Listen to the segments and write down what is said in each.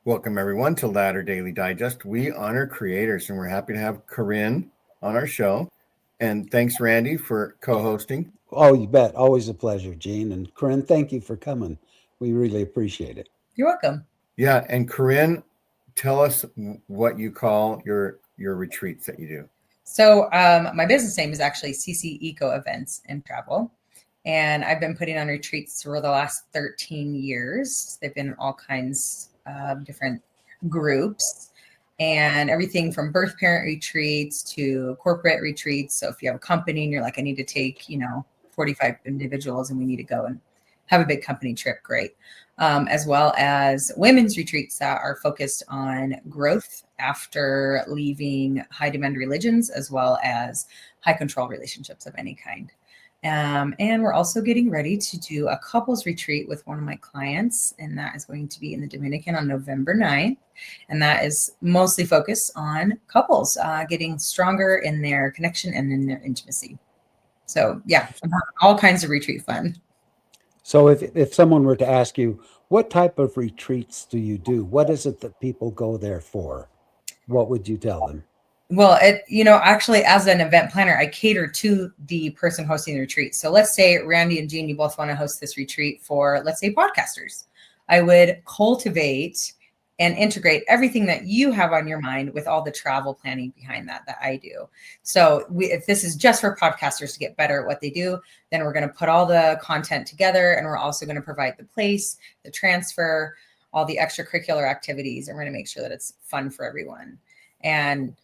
Welcome, everyone, to Ladder Daily Digest. We honor creators, and we're happy to have Corrine on our show. And thanks, Randy, for co-hosting. Oh, you bet. Always a pleasure, Gene. And Corinne, thank you for coming. We really appreciate it. You're welcome. Yeah, and Corrine, tell us what you call your retreats that you do. So my business name is actually CC Eco Events and Travel. And I've been putting on retreats for the last 13 years. They've been all kinds of different groups and everything from birth parent retreats to corporate retreats. So if you have a company and you're like, I need to take, 45 individuals and we need to go and have a big company trip, great. As well as women's retreats that are focused on growth after leaving high demand religions, as well as high control relationships of any kind. And we're also getting ready to do a couples retreat with one of my clients, and that is going to be in the Dominican on November 9th. And that is mostly focused on couples getting stronger in their connection and in their intimacy. So yeah, all kinds of retreat fun. So if someone were to ask you, what type of retreats do you do? What is it that people go there for? What would you tell them? Well, actually, as an event planner, I cater to the person hosting the retreat. So let's say Randy and Jean, you both want to host this retreat for, let's say, podcasters. I would cultivate and integrate everything that you have on your mind with all the travel planning behind that I do. So if this is just for podcasters to get better at what they do, then we're going to put all the content together, and we're also going to provide the place, the transfer, all the extracurricular activities, and we're going to make sure that it's fun for everyone. And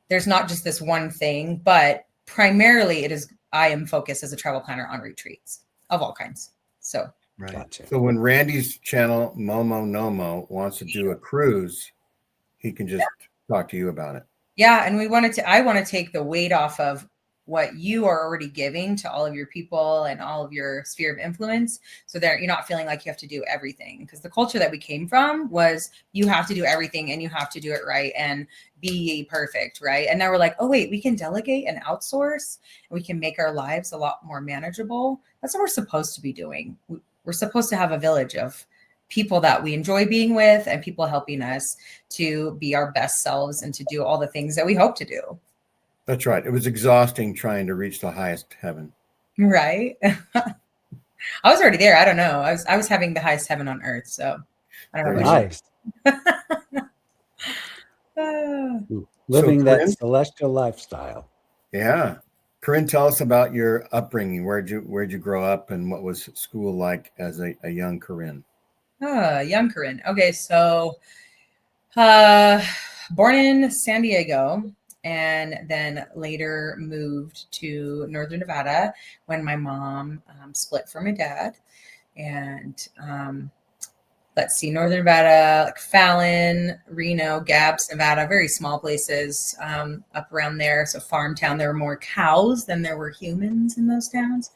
there's not just this one thing, but primarily I am focused as a travel planner on retreats of all kinds. So, right. Gotcha. So when Randy's channel, Momo Nomo, wants to do a cruise, he can just talk to you about it. Yeah. And I want to take the weight off of what you are already giving to all of your people and all of your sphere of influence, so that you're not feeling like you have to do everything. Because the culture that we came from was you have to do everything and you have to do it right and be perfect, right? And now we're like, oh wait, we can delegate and outsource, and we can make our lives a lot more manageable. That's what we're supposed to be doing. We're supposed to have a village of people that we enjoy being with and people helping us to be our best selves and to do all the things that we hope to do. That's right. It was exhausting trying to reach the highest heaven. Right. I was already there. I don't know. I was having the highest heaven on earth. So I don't know. Nice. Living that celestial lifestyle. Yeah. Corinne, tell us about your upbringing. Where'd you grow up, and what was school like as a young Corinne? Young Corrine. Okay, so born in San Diego, and then later moved to Northern Nevada when my mom split from my dad. And let's see, Northern Nevada, like Fallon, Reno, Gabbs, Nevada, very small places up around there. So farm town, there were more cows than there were humans in those towns.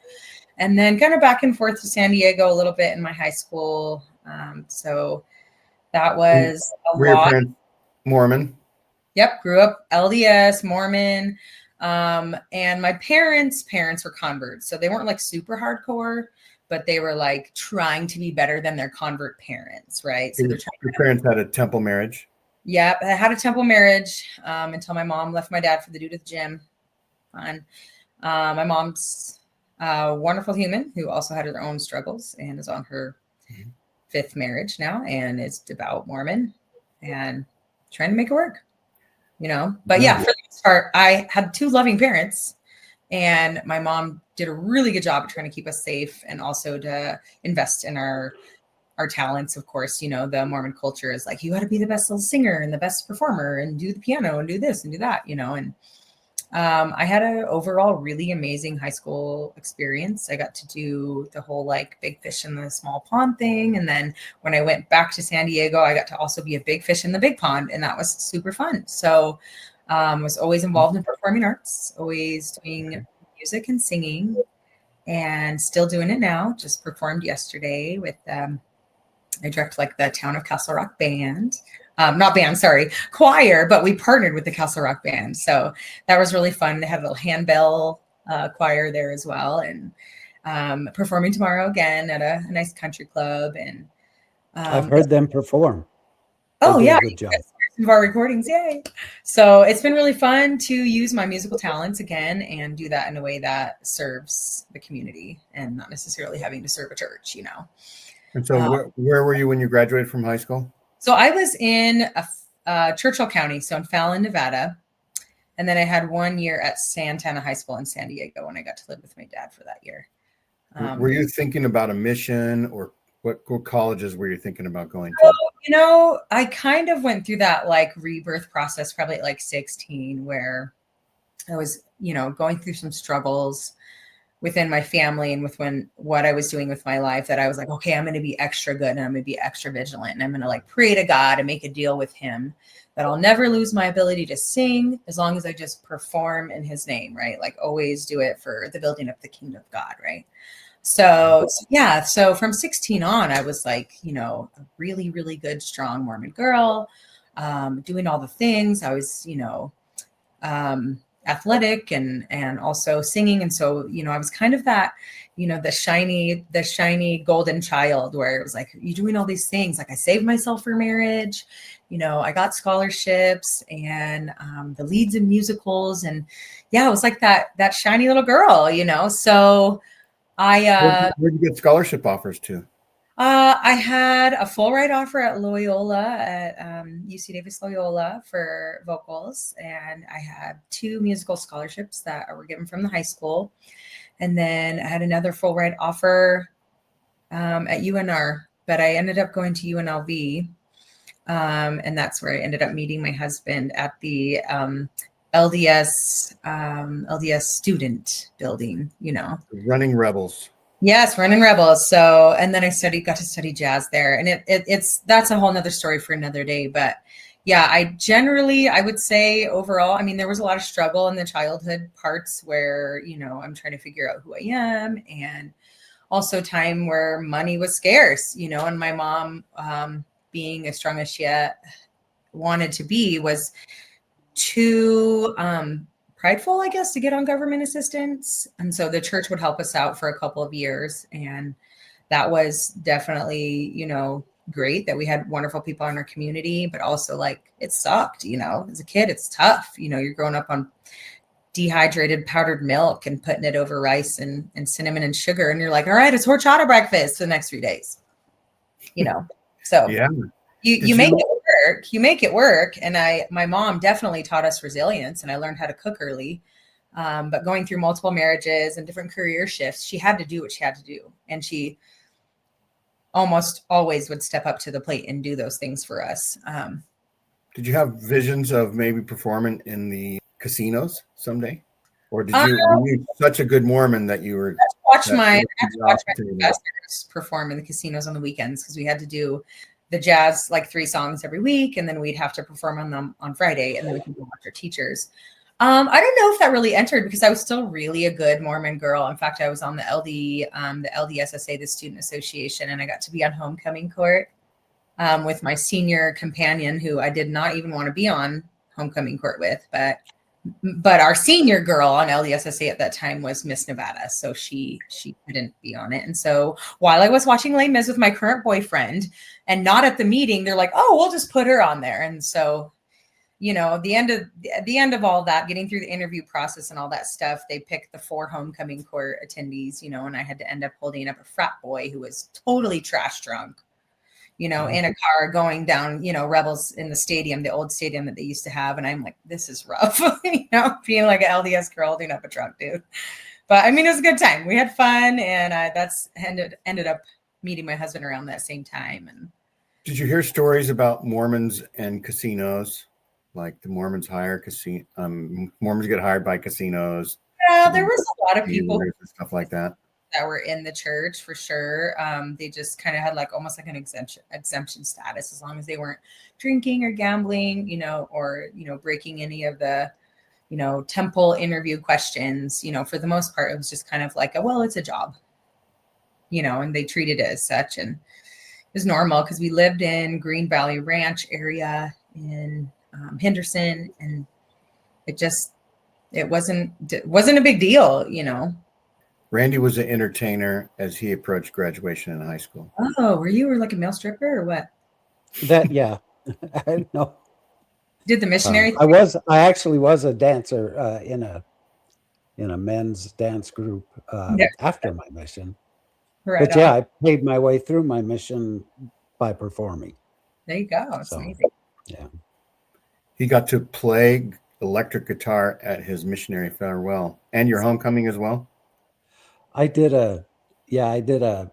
And then kind of back and forth to San Diego a little bit in my high school. So that was a Were your lot. parents Mormon? Yep, grew up LDS, Mormon. And my parents' parents were converts. So they weren't like super hardcore, but they were like trying to be better than their convert parents, right? So your parents had a temple marriage? Yep, I had a temple marriage until my mom left my dad for the dude at the gym. Fun. My mom's a wonderful human who also had her own struggles and is on her fifth marriage now and is devout Mormon and trying to make it work, But yeah, for the most part, I had two loving parents, and my mom did a really good job at trying to keep us safe and also to invest in our talents. Of course, the Mormon culture is like, you got to be the best little singer and the best performer and do the piano and do this and do that, and I had an overall really amazing high school experience. I got to do the whole like big fish in the small pond thing. And then when I went back to San Diego, I got to also be a big fish in the big pond. And that was super fun. So I was always involved in performing arts, always doing music and singing, and still doing it now. Just performed yesterday with, I direct like the Town of Castle Rock band. Not band, sorry, choir, but we partnered with the Castle Rock band. So that was really fun. They had a little handbell choir there as well. And performing tomorrow again at a nice country club. And I've heard them perform. Oh do yeah, a good job. some of our recordings, yay! So it's been really fun to use my musical talents again and do that in a way that serves the community and not necessarily having to serve a church, you know. And so, where were you when you graduated from high school? So I was in Churchill County, so in Fallon, Nevada, and then I had 1 year at Santana High School in San Diego when I got to live with my dad for that year. Were you thinking about a mission, or what colleges were you thinking about going to? You know, I kind of went through that like rebirth process probably at like 16, where I was, you know, going through some struggles within my family and with what I was doing with my life, that I was like, okay, I'm going to be extra good and I'm going to be extra vigilant. And I'm going to like pray to God and make a deal with him that I'll never lose my ability to sing as long as I just perform in his name, right? Like always do it for the building of the kingdom of God, right? So yeah, so from 16 on, I was like, you know, a really, really good, strong Mormon girl, doing all the things. I was, you know, athletic and also singing. And so, you know, I was kind of that, you know, the shiny golden child, where it was like, you're doing all these things. Like I saved myself for marriage, you know, I got scholarships and the leads in musicals. And yeah, it was like that shiny little girl, you know? So Where'd you get scholarship offers to? I had a full ride offer at Loyola, at UC Davis Loyola for vocals, and I had 2 musical scholarships that were given from the high school, and then I had another full ride offer at UNR, but I ended up going to UNLV, and that's where I ended up meeting my husband at the LDS student building, you know. Running Rebels. Yes, running rebels. So, and then I got to study jazz there, and that's a whole nother story for another day. But yeah, I would say overall, I mean, there was a lot of struggle in the childhood parts where, you know, I'm trying to figure out who I am, and also time where money was scarce, you know, and my mom, being as strong as she wanted to be, was too prideful, I guess, to get on government assistance. And so the church would help us out for a couple of years. And that was definitely, you know, great that we had wonderful people in our community, but also like it sucked, you know, as a kid, it's tough. You know, you're growing up on dehydrated powdered milk and putting it over rice and cinnamon and sugar. And you're like, all right, it's horchata breakfast for the next 3 days, you know? So yeah. You make it work. You make it work. And my mom definitely taught us resilience, and I learned how to cook early. But going through multiple marriages and different career shifts, she had to do what she had to do. And she almost always would step up to the plate and do those things for us. Did you have visions of maybe performing in the casinos someday? Or were you such a good Mormon that you were... I had to watch my professors perform in the casinos on the weekends, because we had to do the jazz, like 3 songs every week, and then we'd have to perform on them on Friday, and then we could go watch our teachers. I don't know if that really entered, because I was still really a good Mormon girl. In fact, I was on the LDSSA, the Student Association, and I got to be on homecoming court with my senior companion, who I did not even want to be on homecoming court with, but our senior girl on LDSSA at that time was Miss Nevada, so she couldn't be on it. And so while I was watching Les Mis with my current boyfriend and not at the meeting, they're like, "Oh, we'll just put her on there." And so, you know, at the end of all that, getting through the interview process and all that stuff, they picked the 4 homecoming court attendees, you know, and I had to end up holding up a frat boy who was totally trash drunk, you know, in a car going down, you know, Rebels in the stadium, the old stadium that they used to have. And I'm like, this is rough, you know, being like an LDS girl holding up a truck, dude. But I mean, it was a good time. We had fun, and that's ended up meeting my husband around that same time. And did you hear stories about Mormons and casinos? Like the Mormons Mormons get hired by casinos. Yeah, there was a lot of people, stuff like that were in the church for sure. They just kind of had like almost like an exemption status, as long as they weren't drinking or gambling, you know, or, you know, breaking any of the, you know, temple interview questions. You know, for the most part, it was just kind of like, well, it's a job, you know, and they treated it as such. And it was normal, because we lived in Green Valley Ranch area in Henderson, and it wasn't a big deal, you know. Randy was an entertainer as he approached graduation in high school. Oh, were you like a male stripper or what? Yeah. I know. Did the missionary? I actually was a dancer in a men's dance group Yeah, after my mission. right But yeah, on. I paid my way through my mission by performing. There you go. It's So amazing. yeah, He got to play electric guitar at his missionary farewell and your homecoming as well. I did a yeah I did a.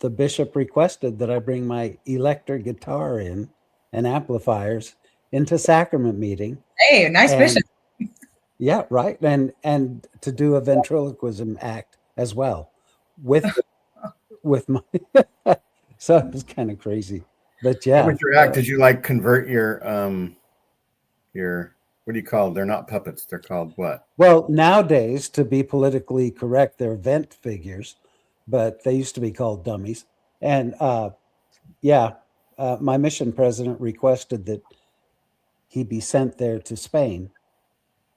The bishop requested that I bring my electric guitar in and amplifiers into sacrament meeting, Hey, nice bishop. and yeah, right, and to do a ventriloquism act as well with my. So it was kind of crazy, but What yeah. was your act? Did you like convert your what do you call? They're not puppets. They're called what? Well, nowadays, to be politically correct, they're vent figures, but they used to be called dummies. And yeah, my mission president requested that he be sent there to Spain,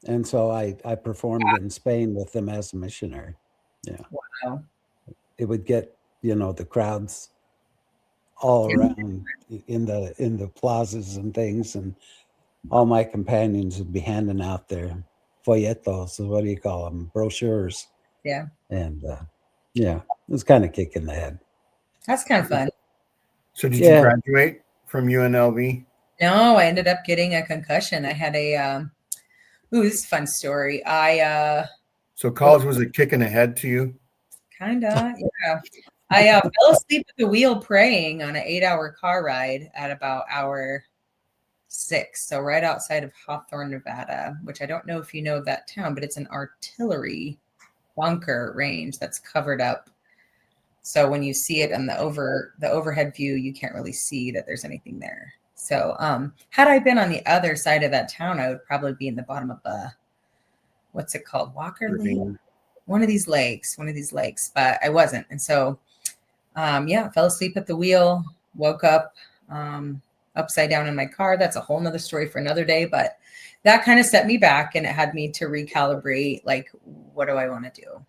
and so I performed in Spain with them as a missionary. Yeah, Wow. it would get the crowds all around in the plazas and things, and all my companions would be handing out their folletos. What do you call them? Brochures. Yeah, And yeah, it was kind of kick in the head. that's kind of fun. So did you Yeah. graduate from UNLV? No, I ended up getting a concussion. I had a this is a fun story. So college was a kick in the head to you? Kinda, yeah. I fell asleep at the wheel praying on an 8-hour car ride at about hour 6. So right outside of Hawthorne, Nevada, which I don't know if you know that town, but it's an artillery bunker range that's covered up. So when you see it on the overhead view, you can't really see that there's anything there. So had I been on the other side of that town, I would probably be in the bottom of the, what's it called? Walker Lake? One of these lakes, but I wasn't. And so, yeah, fell asleep at the wheel, woke up upside down in my car. That's a whole nother story for another day, but that kind of set me back, and it had me to recalibrate, like, what do I want to do?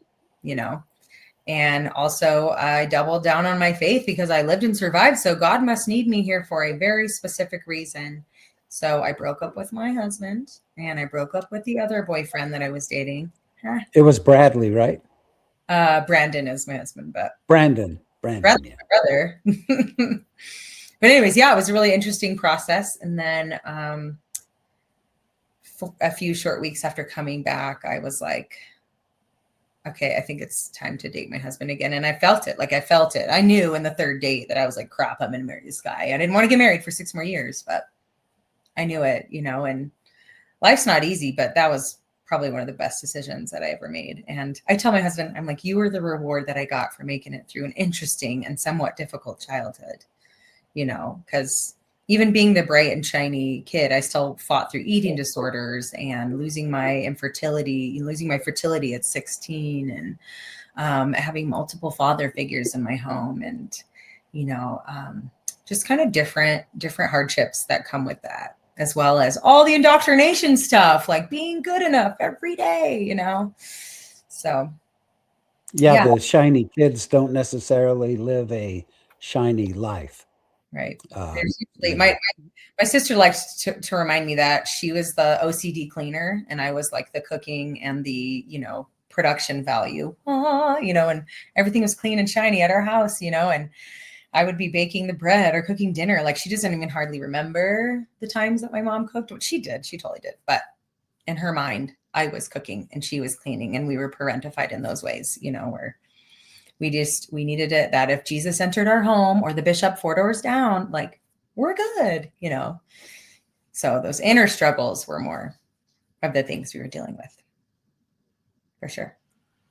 And also I doubled down on my faith because I lived and survived. So God must need me here for a very specific reason. So I broke up with my husband, and I broke up with the other boyfriend that I was dating. It was Bradley, right? Brandon is my husband, but Brandon, my yeah. brother. But anyways, yeah, it was a really interesting process. And then a few short weeks after coming back, I was like, okay, I think it's time to date my husband again. And I felt it. I knew in the third date that I was like, crap, I'm going to marry this guy. I didn't want to get married for 6 more years, but I knew it, and life's not easy, but that was probably one of the best decisions that I ever made. And I tell my husband, I'm like, you were the reward that I got for making it through an interesting and somewhat difficult childhood, because even being the bright and shiny kid, I still fought through eating disorders and losing my fertility at 16, and having multiple father figures in my home, and, just kind of different hardships that come with that, as well as all the indoctrination stuff, like being good enough every day, So Yeah, the shiny kids don't necessarily live a shiny life. Right. There's usually, my sister likes to remind me that she was the OCD cleaner, and I was like the cooking and the, production value, and everything was clean and shiny at our house, and I would be baking the bread or cooking dinner. Like, she doesn't even hardly remember the times that my mom cooked, which she did. She totally did. But in her mind, I was cooking and she was cleaning, and we were parentified in those ways, where we needed it, that if Jesus entered our home or the bishop 4 doors down, like, we're good, So those inner struggles were more of the things we were dealing with, for sure.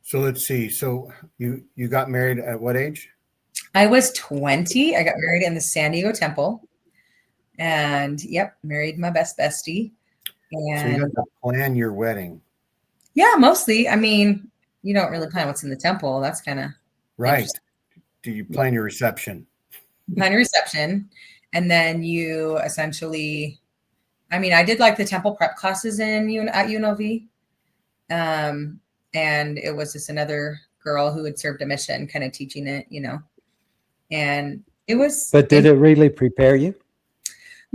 So let's see. So you got married at what age? I was 20. I got married in the San Diego Temple, and married my bestie. And so you got to plan your wedding. Yeah, mostly. I mean, you don't really plan what's in the temple. That's kind of right. Do you plan your reception? Plan your reception, and then you essentially, I mean, I did like the temple prep classes at UNLV, and it was just another girl who had served a mission, kind of teaching it, and it was. But did it really prepare you?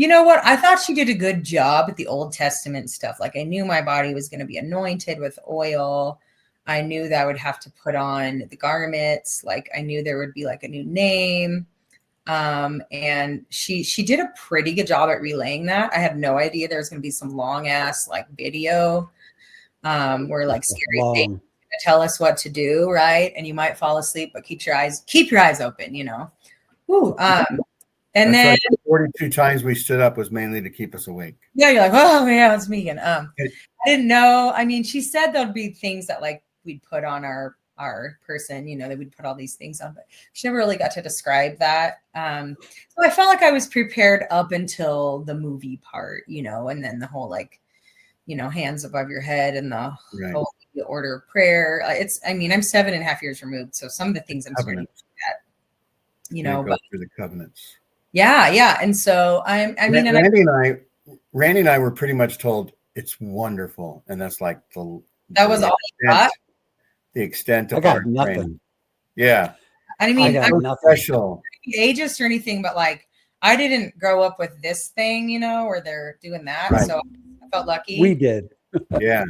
You know what? I thought she did a good job at the Old Testament stuff. Like I knew my body was going to be anointed with oil. I knew that I would have to put on the garments. Like I knew there would be like a new name. And she did a pretty good job at relaying that. I had no idea there was going to be some long ass like video where like scary things tell us what to do, right? And you might fall asleep, but keep your eyes open, you know. Ooh, and That's then right. 42 times we stood up was mainly to keep us awake. yeah, you're like, oh yeah, it's me again. I didn't know. I mean, she said there'd be things that like we'd put on our person, you know, that we'd put all these things on, but she never really got to describe that. So I felt like I was prepared up until the movie part, you know, and then the whole like, you know, hands above your head and the whole order of prayer. I mean, I'm 7.5 years removed, so some of the things I'm starting to forget, you know, go through the covenants. Yeah. And so Randy and I were pretty much told it's wonderful. And that's like that was all you got? The extent of I got our nothing. training. Yeah. I mean, I got nothing special. Ageist or anything, but like I didn't grow up with this thing, you know, where they're doing that. Right. So I felt lucky. We did. Yeah.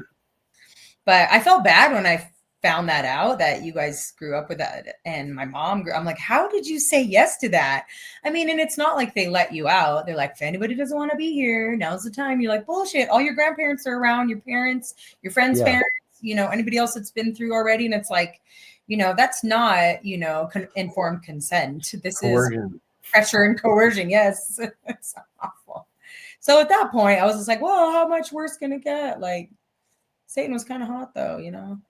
But I felt bad when I found that out that you guys grew up with that. And my mom I'm like, how did you say yes to that? I mean, and it's not like they let you out. They're like, if anybody doesn't want to be here, now's the time. You're like, bullshit. All your grandparents are around, your parents, your friends' parents, you know, anybody else that's been through already. And it's like, you know, that's not, you know, informed consent. This coercion. Is pressure and coercion. Yes. It's awful. So at that point I was just like, well, how much worse can it get? Like Satan was kind of hot though, you know,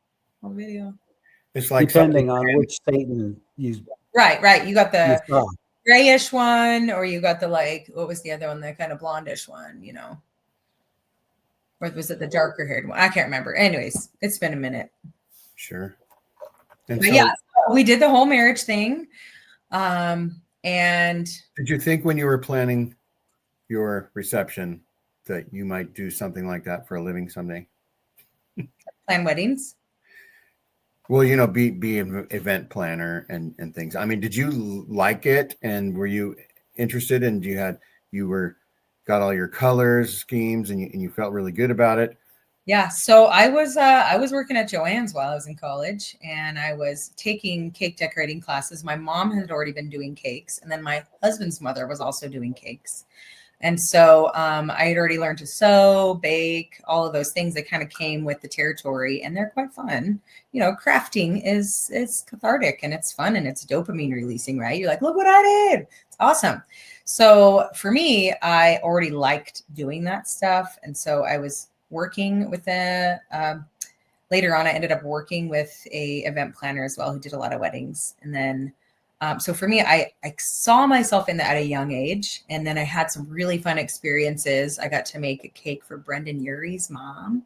on video. It's like depending on which Satan you right. You got the grayish one, or you got the like, what was the other one? The kind of blondish one, you know, or was it the darker haired one? I can't remember. Anyways, it's been a minute. Sure. And so, yeah, we did the whole marriage thing. And did you think when you were planning your reception that you might do something like that for a living someday? Plan weddings? Well, you know, be an event planner and things. I mean, did you like it? And were you interested? And got all your colors schemes and you felt really good about it? Yeah. So I was working at Joann's while I was in college, and I was taking cake decorating classes. My mom had already been doing cakes, and then my husband's mother was also doing cakes. And so I had already learned to sew, bake, all of those things that kind of came with the territory, and they're quite fun. You know, crafting is cathartic and it's fun and it's dopamine releasing, right? You're like, look what I did. It's awesome. So for me, I already liked doing that stuff. And so I was working with later on, I ended up working with a event planner as well, who did a lot of weddings. And then so for me, I saw myself in that at a young age. And then I had some really fun experiences. I got to make a cake for Brendan Urie's mom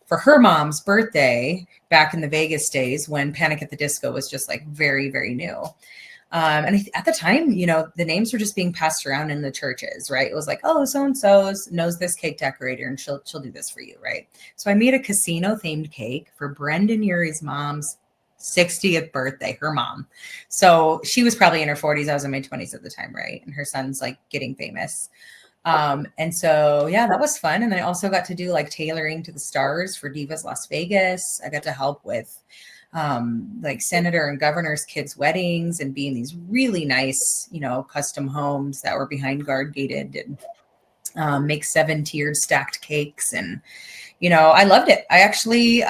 for her mom's birthday back in the Vegas days when Panic at the Disco was just like very, very new. And at the time, you know, the names were just being passed around in the churches, right? It was like, oh, so-and-so knows this cake decorator and she'll do this for you, right? So I made a casino themed cake for Brendan Urie's mom's 60th birthday, her mom. So she was probably in her 40s. I was in my 20s at the time, right? And her son's like getting famous. And so, yeah, that was fun. And then I also got to do like tailoring to the stars for Divas Las Vegas. I got to help with like senator and governor's kids' weddings and be in these really nice, you know, custom homes that were behind guard gated and make 7-tiered stacked cakes. And, you know, I loved it. I actually,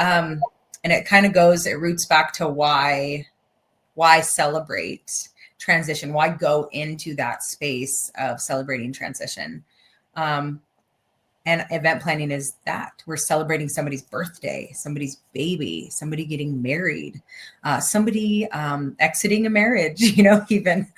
and it kind of it roots back to why celebrate transition, why go into that space of celebrating transition. And event planning is that we're celebrating somebody's birthday, somebody's baby, somebody getting married, somebody exiting a marriage, you know, even.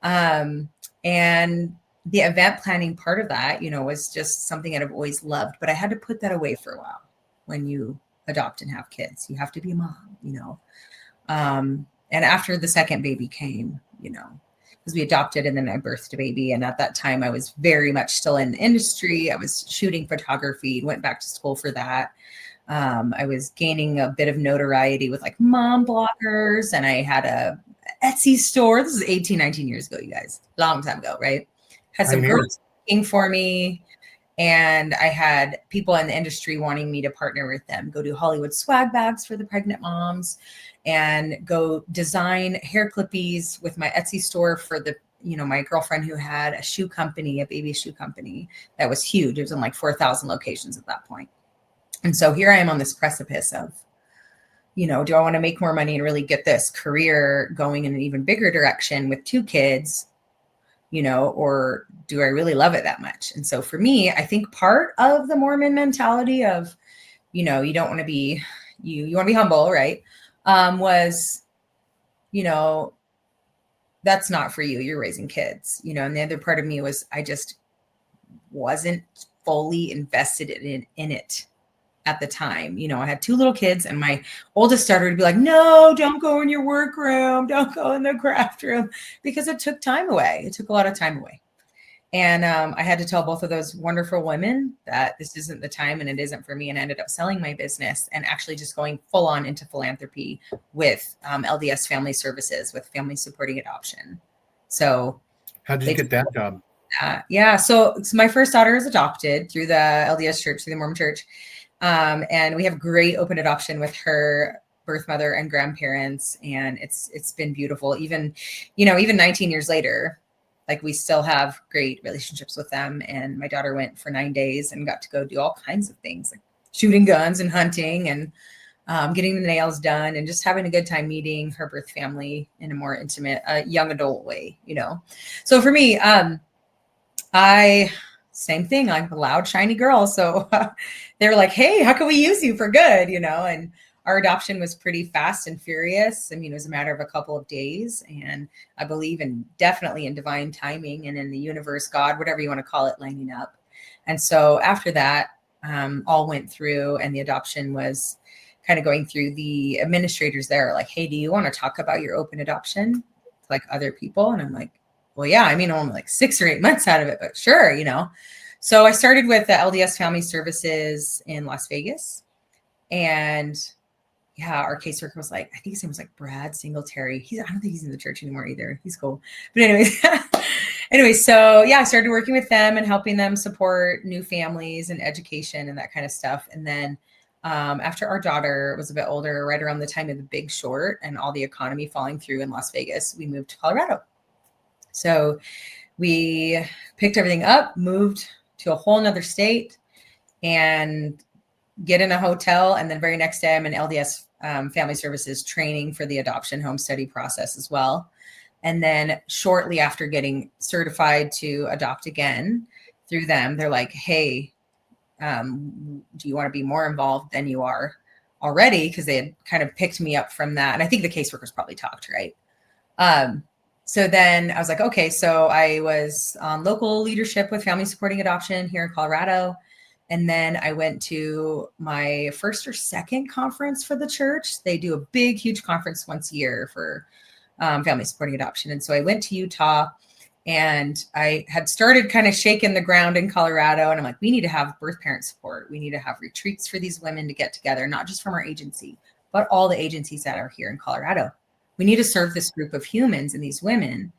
And the event planning part of that, you know, was just something that I've always loved, but I had to put that away for a while. When you adopt and have kids, you have to be a mom, you know. And after the second baby came, you know, because we adopted and then I birthed a baby. And at that time, I was very much still in the industry. I was shooting photography, went back to school for that. I was gaining a bit of notoriety with like mom bloggers, and I had a Etsy store. This is 18, 19 years ago, you guys, long time ago, right? Had some girls. working for me. And I had people in the industry wanting me to partner with them, go do Hollywood swag bags for the pregnant moms, and go design hair clippies with my Etsy store for the, my girlfriend who had a shoe company, a baby shoe company that was huge. It was in like 4,000 locations at that point. And so here I am on this precipice of, do I want to make more money and really get this career going in an even bigger direction with 2 kids, or do I really love it that much? And so for me, I think part of the Mormon mentality of, you don't want to be, you want to be humble, right? Was, that's not for you. You're raising kids, and the other part of me was, I just wasn't fully invested in it at the time. I had 2 little kids, and my oldest daughter would be like, no, don't go in your workroom. Don't go in the craft room, because it took time away. It took a lot of time away. And I had to tell both of those wonderful women that this isn't the time and it isn't for me. And I ended up selling my business and actually just going full on into philanthropy with LDS Family Services, with family supporting adoption. So how did you get that job? Yeah. So my first daughter is adopted through the LDS church, through the Mormon church. And we have great open adoption with her birth mother and grandparents. And it's been beautiful. Even 19 years later, like we still have great relationships with them. And my daughter went for 9 days and got to go do all kinds of things, like shooting guns and hunting and getting the nails done and just having a good time meeting her birth family in a more intimate, young adult way, So for me, same thing, like a loud, shiny girl. So they were like, hey, how can we use you for good? And our adoption was pretty fast and furious. I mean, it was a matter of a couple of days. And I believe definitely in divine timing and in the universe, God, whatever you want to call it, lining up. And so after that, all went through, and the adoption was kind of going through. The administrators there are like, hey, do you want to talk about your open adoption to like other people? And I'm like, well, yeah, I mean, I'm like 6 or 8 months out of it, but sure, So I started with the LDS Family Services in Las Vegas. And yeah, our caseworker was like, I think his name was like Brad Singletary. I don't think he's in the church anymore either. He's cool. But anyways, so yeah, I started working with them and helping them support new families and education and that kind of stuff. And then after our daughter was a bit older, right around the time of The Big Short and all the economy falling through in Las Vegas, we moved to Colorado. So we picked everything up, moved to a whole nother state, and get in a hotel. And then very next day, I'm in LDS Family Services training for the adoption home study process as well. And then shortly after getting certified to adopt again through them, they're like, hey, do you want to be more involved than you are already? Because they had kind of picked me up from that. And I think the caseworkers probably talked, right? So then I was like, okay, so I was on local leadership with family supporting adoption here in Colorado. And then I went to my first or second conference for the church. They do a big, huge conference once a year for family supporting adoption. And so I went to Utah, and I had started kind of shaking the ground in Colorado. And I'm like, we need to have birth parent support. We need to have retreats for these women to get together, not just from our agency, but all the agencies that are here in Colorado. We need to serve this group of humans and these women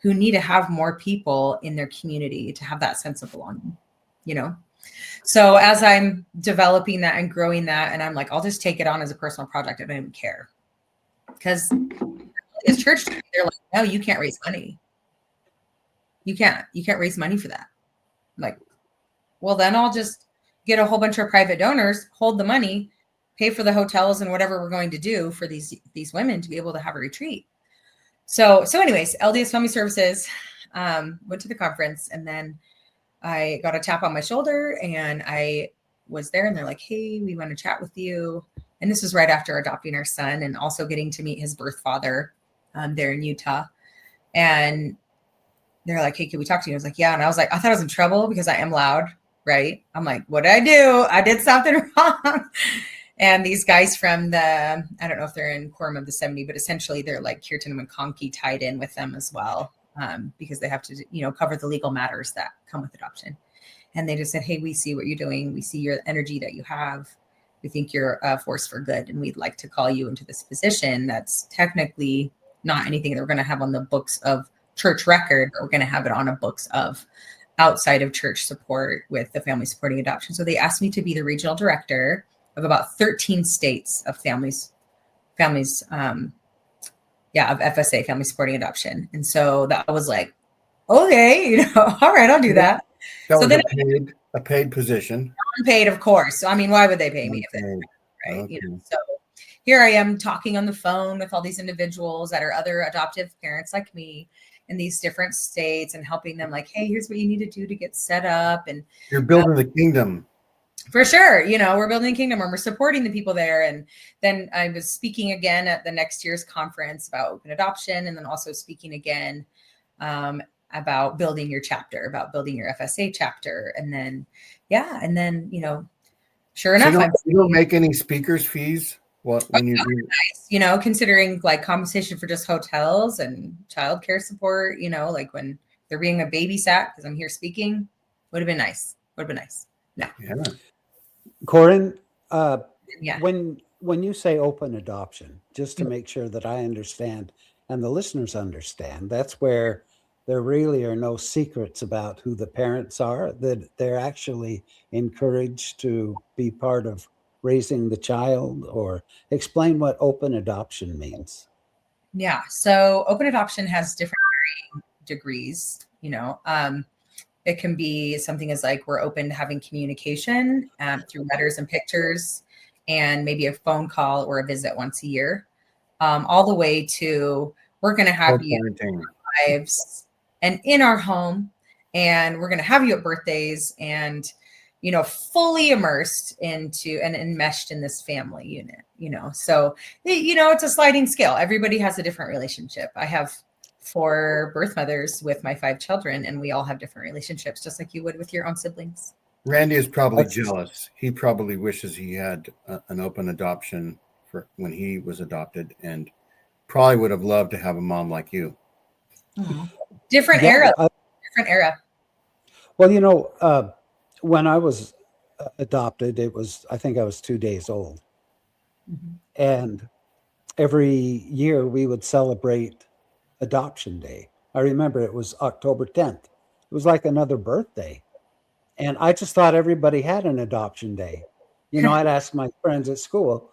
who need to have more people in their community to have that sense of belonging, So as I'm developing that and growing that, and I'm like, I'll just take it on as a personal project. I don't even care. Because as church, they're like, no, you can't raise money. You can't raise money for that. I'm like, well, then I'll just get a whole bunch of private donors, hold the money, pay for the hotels and whatever we're going to do for these women to be able to have a retreat. So anyways, LDS Family Services, went to the conference, and then I got a tap on my shoulder, and I was there, and they're like, hey, we want to chat with you. And this was right after adopting our son and also getting to meet his birth father there in Utah. And they're like, hey, can we talk to you? I was like, yeah. And I was like, I thought I was in trouble because I am loud, right? I'm like, what did I do? I did something wrong. And these guys from I don't know if they're in Quorum of the 70, but essentially they're like Kirtan and Conky tied in with them as well, because they have to, cover the legal matters that come with adoption. And they just said, hey, we see what you're doing. We see your energy that you have. We think you're a force for good. And we'd like to call you into this position that's technically not anything that we're going to have on the books of church record, but we're going to have it on a books of outside of church support with the family supporting adoption. So they asked me to be the regional director of about 13 states of families, of FSA, family supporting adoption. And so that was like, okay, all right, I'll do that. That So was then a paid position. unpaid, of course. So, I mean, why would they pay me if they, Unpaid. right? Okay. So here I am talking on the phone with all these individuals that are other adoptive parents like me in these different states and helping them like, hey, here's what you need to do to get set up. And You're building the kingdom. for sure, we're building a kingdom and we're supporting the people there. And then I was speaking again at the next year's conference about open adoption, and then also speaking again about building your chapter, about building your FSA chapter. And then, sure enough, You don't make any speakers fees when you do. Nice, considering like compensation for just hotels and childcare support, like when they're being a babysat because I'm here speaking, would have been nice. No. Yeah. Corrine, Yeah. when you say open adoption, just to make sure that I understand and the listeners understand, that's where there really are no secrets about who the parents are, that they're actually encouraged to be part of raising the child, or explain what open adoption means. Yeah. So open adoption has different degrees, it can be something as like we're open to having communication through letters and pictures and maybe a phone call or a visit once a year, all the way to we're going to have you in our lives and in our home, and we're going to have you at birthdays and, fully immersed into and enmeshed in this family unit, so, it's a sliding scale. Everybody has a different relationship. I have 4 birth mothers with my 5 children, and we all have different relationships, just like you would with your own siblings. Randy is probably jealous. He probably wishes he had an open adoption for when he was adopted, and probably would have loved to have a mom like you. Different era. Well, when I was adopted, I think I was 2 days old. Mm-hmm. And every year we would celebrate Adoption Day. I remember it was October 10th. It was like another birthday. And I just thought everybody had an adoption day. I'd ask my friends at school,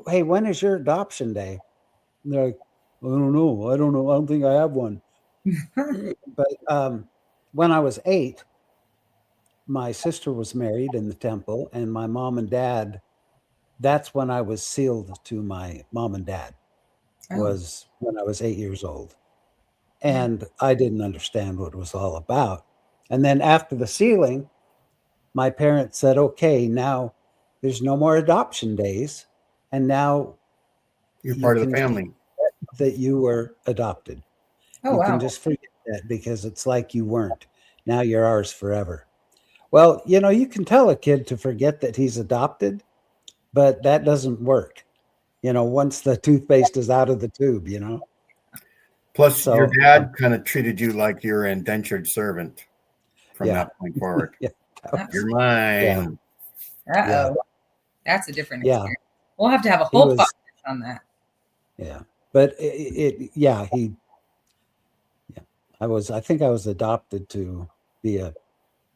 hey, when is your adoption day? And they're like, I don't know. I don't think I have one. But when I was 8, my sister was married in the temple, and my mom and dad, that's when I was sealed to my mom and dad, was when I was 8 years old. And I didn't understand what it was all about. And then after the sealing, my parents said, okay, now there's no more adoption days. And now you're part of the family. That you were adopted. You can just forget that, because it's like you weren't. Now you're ours forever. Well, you can tell a kid to forget that he's adopted, but that doesn't work. Once the toothpaste is out of the tube, Plus, your dad kind of treated you like you're an indentured servant from that point forward. You're mine. That's a different experience. We'll have to have a whole podcast on that. Yeah, but I think I was adopted to be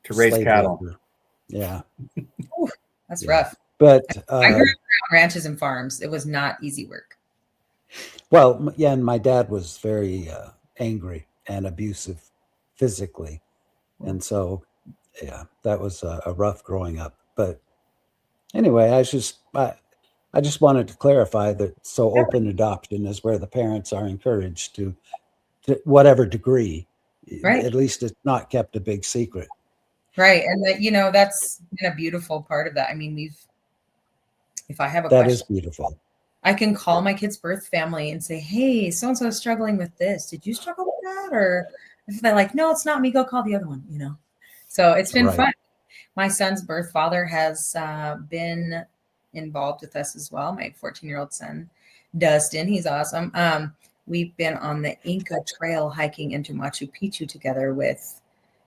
to raise cattle. Labor. Yeah. Ooh, that's rough. But I grew up around ranches and farms. It was not easy work. Well, yeah, and my dad was very angry and abusive physically. And so, that was a rough growing up. But anyway, I just wanted to clarify that. So open adoption is where the parents are encouraged to whatever degree, right? At least it's not kept a big secret. Right. And that, that's been a beautiful part of that. I mean, if I have a question. That is beautiful. I can call my kid's birth family and say, hey, so-and-so is struggling with this. Did you struggle with that? Or if they're like, no, it's not me, go call the other one, So it's been fun. My son's birth father has been involved with us as well. My 14-year-old son, Dustin, he's awesome. We've been on the Inca Trail hiking into Machu Picchu together with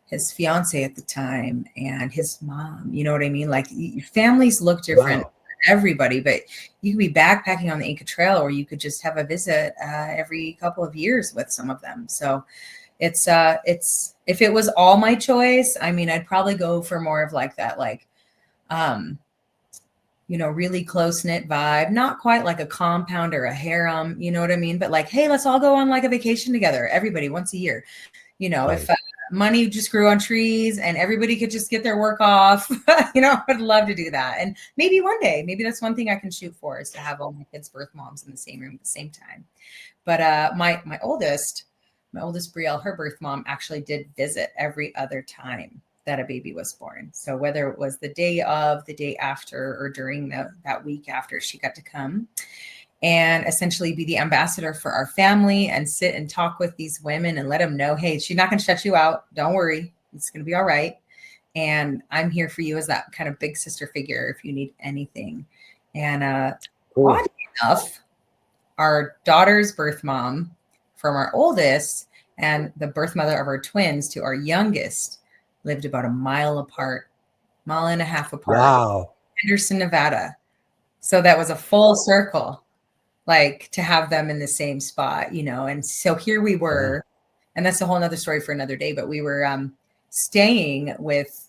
his fiance at the time and his mom. You know what I mean? Like, families look different. Wow. Everybody, but you could be backpacking on the Inca Trail, or you could just have a visit every couple of years with some of them. So it's if it was all my choice, I mean, I'd probably go for more of like that, like, really close knit vibe, not quite like a compound or a harem, you know what I mean? But like, hey, let's all go on like a vacation together, everybody once a year. Right. If money just grew on trees and everybody could just get their work off, I'd love to do that. And maybe one day, maybe that's one thing I can shoot for, is to have all my kids' birth moms in the same room at the same time. But my oldest Brielle, her birth mom actually did visit every other time that a baby was born. So whether it was the day of, the day after, or during that week after, she got to come and essentially be the ambassador for our family and sit and talk with these women and let them know, hey, she's not going to shut you out. Don't worry. It's going to be all right. And I'm here for you as that kind of big sister figure if you need anything. And Cool. oddly enough, our daughter's birth mom from our oldest and the birth mother of our twins to our youngest lived about a mile apart, mile and a half apart. Wow. Henderson, Nevada. So that was a full circle, like to have them in the same spot, And so here we were, and that's a whole nother story for another day, but we were staying with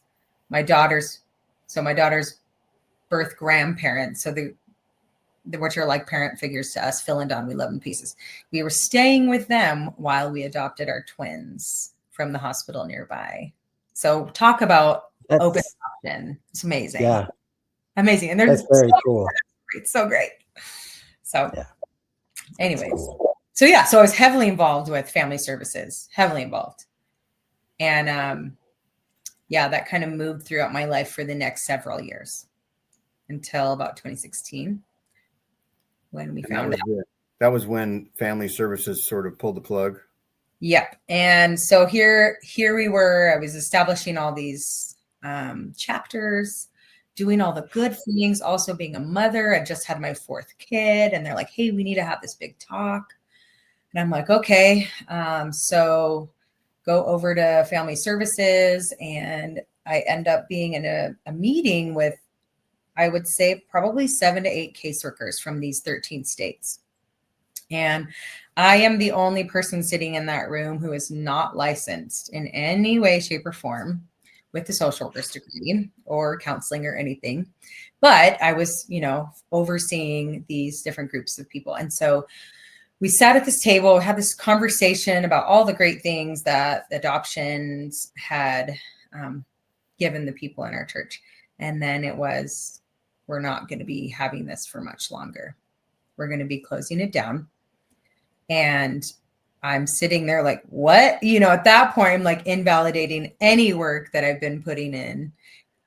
my daughter's birth grandparents. So which are like parent figures to us, Phil and Don, we love them pieces. We were staying with them while we adopted our twins from the hospital nearby. So talk about open adoption. It's amazing. Yeah. Amazing. And that's very cool. It's so great. So yeah. Anyways, cool. So I was heavily involved with family services, heavily involved. And that kind of moved throughout my life for the next several years until about 2016. When we found out. That was when family services sort of pulled the plug. Yep. And so here we were. I was establishing all these chapters, doing all the good things, also being a mother. I just had my 4th kid, and they're like, hey, we need to have this big talk. And I'm like, okay. So go over to family services, and I end up being in a meeting with, I would say, probably 7 to 8 caseworkers from these 13 states. And I am the only person sitting in that room who is not licensed in any way, shape, or form with the social worker's degree or counseling or anything. But I was, overseeing these different groups of people. And so we sat at this table, had this conversation about all the great things that adoptions had given the people in our church. And then it was, we're not going to be having this for much longer. We're going to be closing it down. And I'm sitting there like, what? At that point, I'm like invalidating any work that I've been putting in.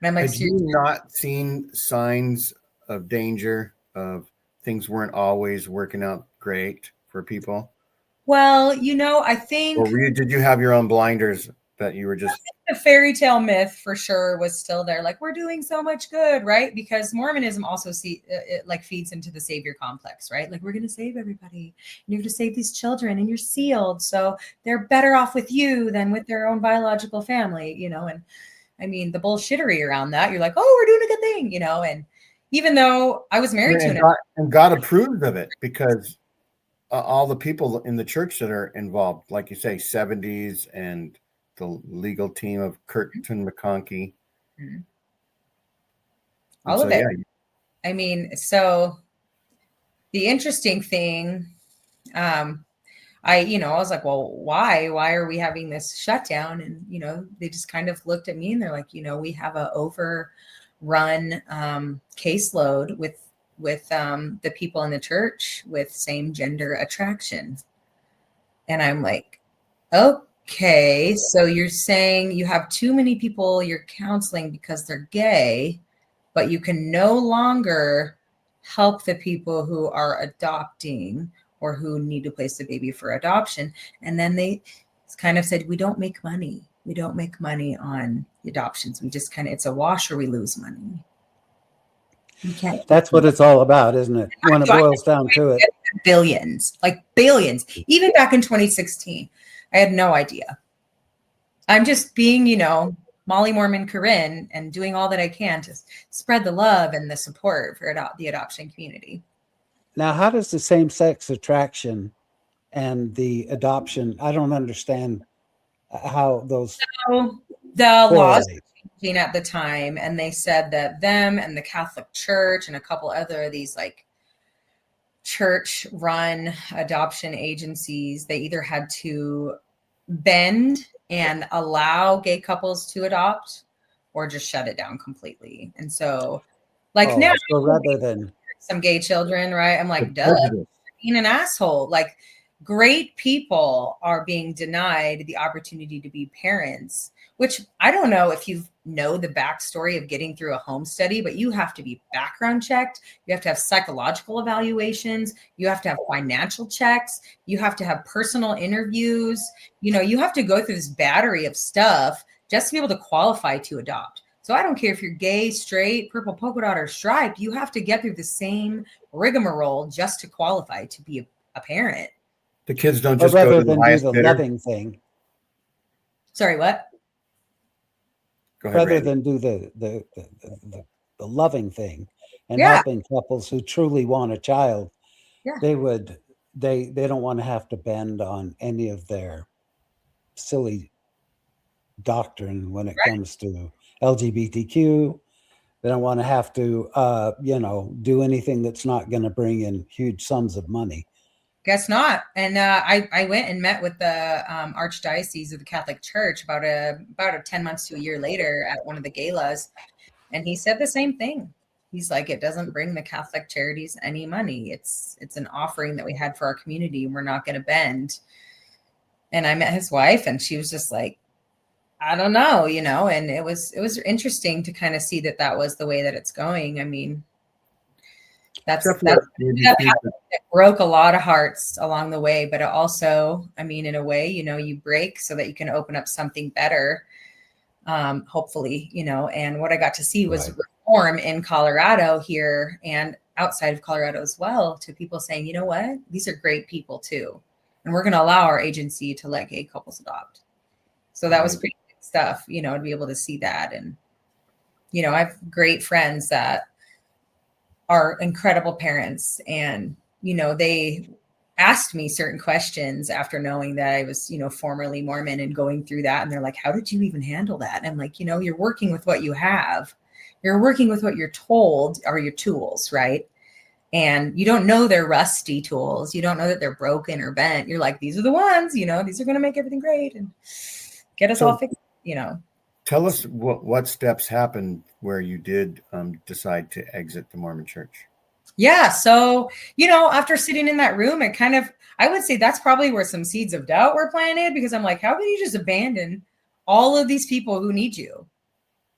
And I'm like, had you not seen signs of danger, of things weren't always working out great for people? Well, I think. Or did you have your own blinders that you were just. The fairy tale myth for sure was still there. Like, we're doing so much good, right? Because Mormonism also feeds into the savior complex, right? Like, we're going to save everybody, and you're going to save these children, and you're sealed. So they're better off with you than with their own biological family, And I mean, the bullshittery around that, you're like, oh, we're doing a good thing, And even though I was married to God, and God approved of it, because all the people in the church that are involved, like you say, 70s and the legal team of Curtin McConkie. Mm-hmm. All of it. Yeah. I mean, so the interesting thing, I was like, well, why are we having this shutdown? And, they just kind of looked at me and they're like, we have a overrun caseload with the people in the church with same gender attraction. And I'm like, okay, so you're saying you have too many people you're counseling because they're gay, but you can no longer help the people who are adopting or who need to place a baby for adoption. And then they kind of said, we don't make money. We don't make money on adoptions. We just it's a wash or we lose money. You can't. That's what it's all about, isn't it? When it boils down to it. Billions. Even back in 2016, I had no idea. I'm just being, Molly Mormon Corrine and doing all that I can to spread the love and the support for the adoption community. Now, how does the same-sex attraction and the adoption, I don't understand how those So the laws correlate. were changing at the time, and they said that them and the Catholic Church and a couple other of these like church run adoption agencies, they either had to bend and allow gay couples to adopt or just shut it down completely. And so like now So rather than some gay children, right? I'm The like, duh, prejudice. being an asshole. Like great people are being denied the opportunity to be parents, which I don't know if you know the backstory of getting through a home study, but you have to be background checked. You have to have psychological evaluations. You have to have financial checks. You have to have personal interviews. You know, you have to go through this battery of stuff just to be able to qualify to adopt. So I don't care if you're gay, straight, purple polka dot, or striped, you have to get through the same rigmarole just to qualify to be a parent. The kids don't but just go rather to the than do highest the bidder. loving thing, Sorry, what? Go ahead, rather Randy. than do the loving thing and Yeah. helping couples who truly want a child, Yeah. they don't want to have to bend on any of their silly doctrine when it comes to LGBTQ. They don't want to have to do anything that's not going to bring in huge sums of money. Guess not. And I went and met with the Archdiocese of the Catholic Church about a 10 months to a year later at one of the galas. And he said the same thing. He's like, it doesn't bring the Catholic Charities any money. It's an offering that we had for our community, and we're not going to bend. And I met his wife, and she was just like, I don't know, and it was interesting to kind of see that was the way that it's going. I mean, that broke a lot of hearts along the way, but it also, I mean, in a way, you break so that you can open up something better. Hopefully, and what I got to see was reform in Colorado here and outside of Colorado as well, to people saying, you know what, these are great people too. And we're going to allow our agency to let gay couples adopt. So that was pretty good stuff, to be able to see that. And, I have great friends that are incredible parents, and, they asked me certain questions after knowing that I was, formerly Mormon and going through that. And they're like, how did you even handle that? And I'm like, you're working with what you have. You're working with what you're told are your tools, right? And you don't know they're rusty tools. You don't know that they're broken or bent. You're like, these are the ones, these are going to make everything great and get us all fixed, Tell us what steps happened where you did decide to exit the Mormon Church. Yeah. So, after sitting in that room, it kind of, I would say that's probably where some seeds of doubt were planted, because I'm like, how can you just abandon all of these people who need you?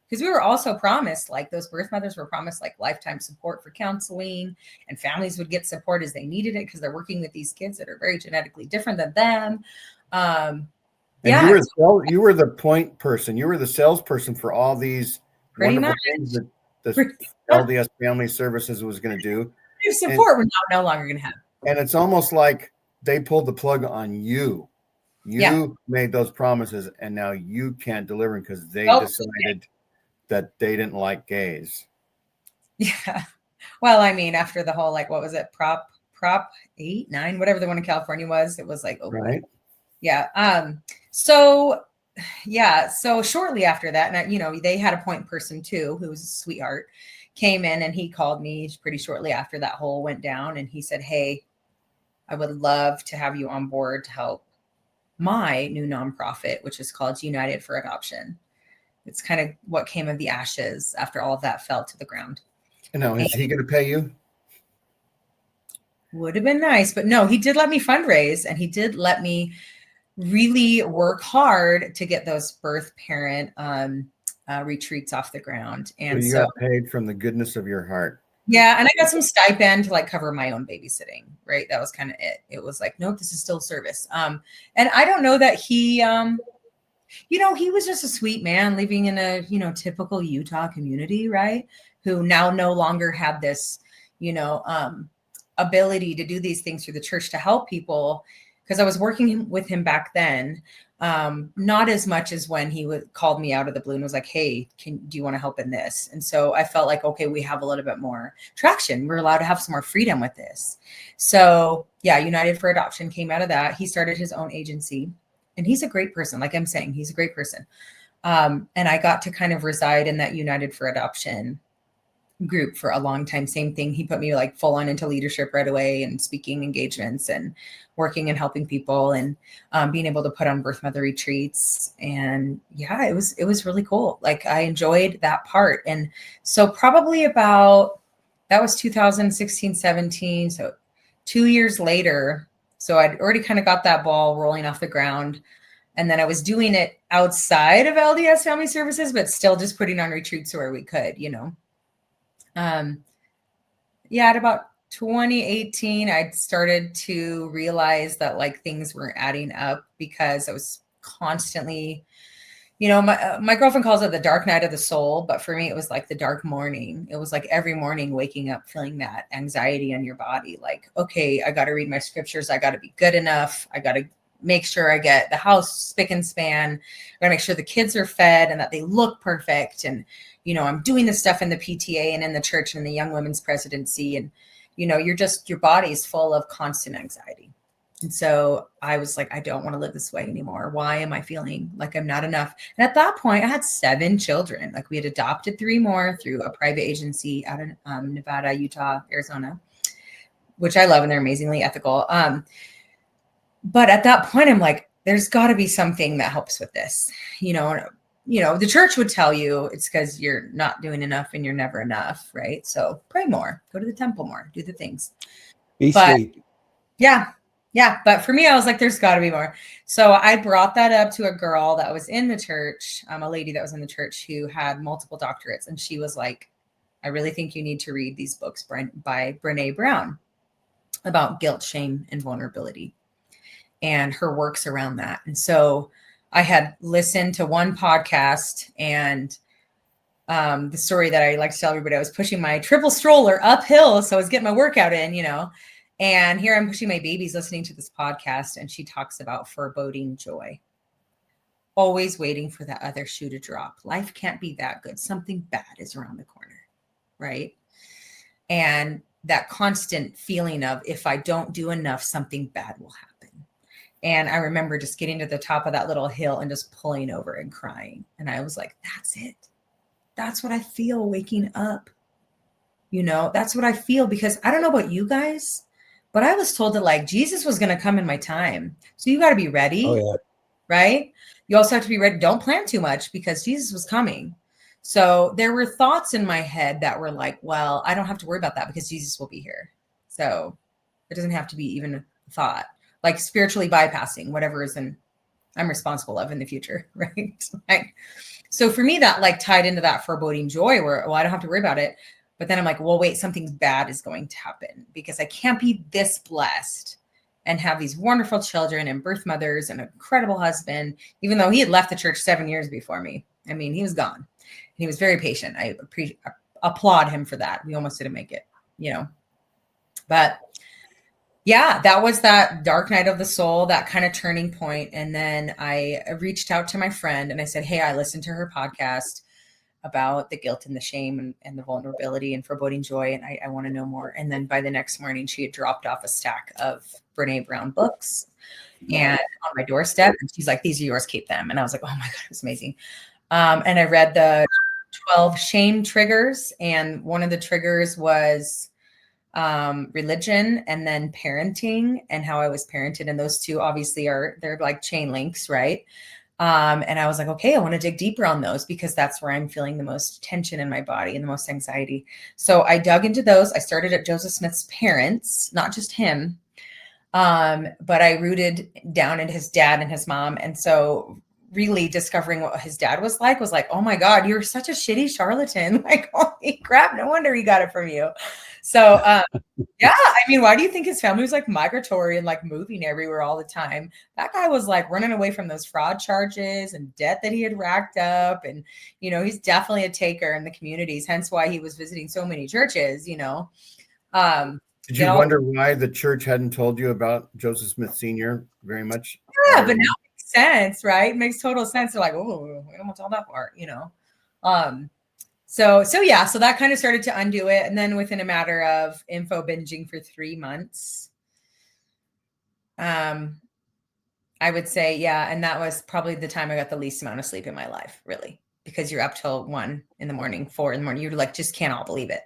Because we were also promised, like those birth mothers were promised like lifetime support for counseling, and families would get support as they needed it because they're working with these kids that are very genetically different than them. You were the point person. You were the salesperson for all these wonderful things that the LDS Family Services was going to do. Support we're no longer going to have. And it's almost like they pulled the plug on you. You made those promises, and now you can't deliver because they decided that they didn't like gays. Yeah. Well, I mean, after the whole, like, what was it? Prop 8, 9, whatever the one in California was, it was like, oh, right. Yeah. So shortly after that, and they had a point person too, who was a sweetheart, came in, and he called me pretty shortly after that whole went down. And he said, hey, I would love to have you on board to help my new nonprofit, which is called United for Adoption. It's kind of what came of the ashes after all of that fell to the ground. And now, is he going to pay you? Would have been nice, but no, he did let me fundraise, and he did let me really work hard to get those birth parent retreats off the ground. And so you got paid from the goodness of your heart. Yeah. And I got some stipend to like cover my own babysitting, right? That was kind of it. It was like, nope, this is still service. And I don't know that he, he was just a sweet man living in a, typical Utah community, right? Who now no longer had this, ability to do these things through the church to help people. Because I was working with him back then, not as much as when he called me out of the blue and was like, hey, do you want to help in this? And so I felt like, okay, we have a little bit more traction. We're allowed to have some more freedom with this. So yeah, United for Adoption came out of that. He started his own agency. and he's a great person. Like I'm saying, he's a great person. And I got to kind of reside in that United for Adoption group for a long time. Same thing. He put me like full on into leadership right away, and speaking engagements and working and helping people, and being able to put on birth mother retreats. And yeah, it was really cool. Like I enjoyed that part. And so probably about, that was 2016, 17. So 2 years later, so I'd already kind of got that ball rolling off the ground. And then I was doing it outside of LDS Family Services, but still just putting on retreats where we could, you know. Yeah, at about 2018, I started to realize that like things weren't adding up, because I was constantly, you know, my girlfriend calls it the dark night of the soul, but for me, it was like the dark morning. It was like every morning waking up, feeling that anxiety in your body. Like, okay, I got to read my scriptures. I got to be good enough. I got to make sure I get the house spick and span. I got to make sure the kids are fed and that they look perfect. And, you know, I'm doing this stuff in the PTA and in the church and in the young women's presidency. And, you know, your body is full of constant anxiety. And so I was like, I don't want to live this way anymore. Why am I feeling like I'm not enough? And at that point, I had 7 children. Like we had adopted 3 more through a private agency out of Nevada, Utah, Arizona, which I love, and they're amazingly ethical. But at that point, I'm like, there's got to be something that helps with this. You know, the church would tell you it's because you're not doing enough and you're never enough, right? So pray more, go to the temple more, do the things. Be sweet. Yeah. But for me, I was like, there's got to be more. So I brought that up to a girl that was in the church, a lady that was in the church who had multiple doctorates. And she was like, I really think you need to read these books by Brene Brown about guilt, shame, and vulnerability, and her works around that. And so I had listened to one podcast, and the story that I like to tell everybody, I was pushing my triple stroller uphill. So I was getting my workout in, you know, and here I'm pushing my babies listening to this podcast. And she talks about foreboding joy, always waiting for that other shoe to drop. Life can't be that good. Something bad is around the corner, right? And that constant feeling of, if I don't do enough, something bad will happen. And I remember just getting to the top of that little hill and just pulling over and crying. And I was like, that's it. That's what I feel waking up. You know, that's what I feel, because I don't know about you guys, but I was told that like Jesus was going to come in my time. So you got to be ready, right? You also have to be ready. Don't plan too much, because Jesus was coming. So there were thoughts in my head that were like, well, I don't have to worry about that because Jesus will be here. So it doesn't have to be even a thought, like spiritually bypassing whatever I'm responsible of in the future. Right. Like, so for me, that like tied into that foreboding joy where, well, I don't have to worry about it. But then I'm like, well, wait, something bad is going to happen, because I can't be this blessed and have these wonderful children and birth mothers and an incredible husband, even though he had left the church 7 years before me. I mean, he was gone. He was very patient. I applaud him for that. We almost didn't make it, you know. But yeah, that was that dark night of the soul, that kind of turning point. And then I reached out to my friend and I said, hey, I listened to her podcast about the guilt and the shame and the vulnerability and foreboding joy, and I want to know more. And then by the next morning, she had dropped off a stack of Brene Brown books and on my doorstep. And she's like, these are yours, keep them. And I was like, oh my God, it was amazing. And I read the 12 shame triggers. And one of the triggers was religion, and then parenting, and how I was parented. And those two obviously they're like chain links, right? And I was like, okay, I want to dig deeper on those, because that's where I'm feeling the most tension in my body and the most anxiety. So I dug into those. I started at Joseph Smith's parents, not just him, but I rooted down into his dad and his mom. And so really discovering what his dad was like, oh my God, you're such a shitty charlatan. Like, holy crap, no wonder he got it from you. So yeah, I mean, why do you think his family was like migratory and like moving everywhere all the time? That guy was like running away from those fraud charges and debt that he had racked up. And, you know, he's definitely a taker in the communities, hence why he was visiting so many churches, you know. Did you wonder why the church hadn't told you about Joseph Smith Sr. very much? Yeah, but now it makes sense, right? It makes total sense. They're like, oh, we don't want to tell that part, you know. So yeah, so that kind of started to undo it. And then within a matter of info binging for 3 months, I I would say, yeah. And that was probably the time I got the least amount of sleep in my life, really, because you're up till 1 in the morning, 4 in the morning. You're like, just cannot believe it.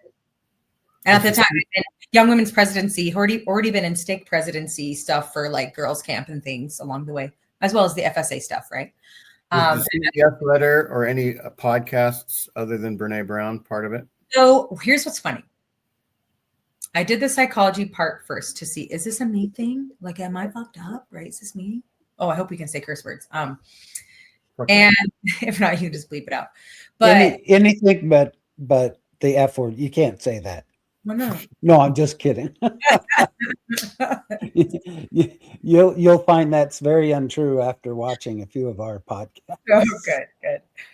And at the time, I'd been Young Women's Presidency, already been in stake presidency stuff for like girls' camp and things along the way, as well as the FSA stuff, right? Was the CBS letter or any podcasts other than Brene Brown part of it? So here's what's funny. I did the psychology part first to see, is this a me thing? Like, am I fucked up? Right? Is this me? Oh, I hope we can say curse words. And if not, you can just bleep it out. But anything but the F word, you can't say that. well, no. No, I'm just kidding. You'll find that's very untrue after watching a few of our podcasts. Oh, good.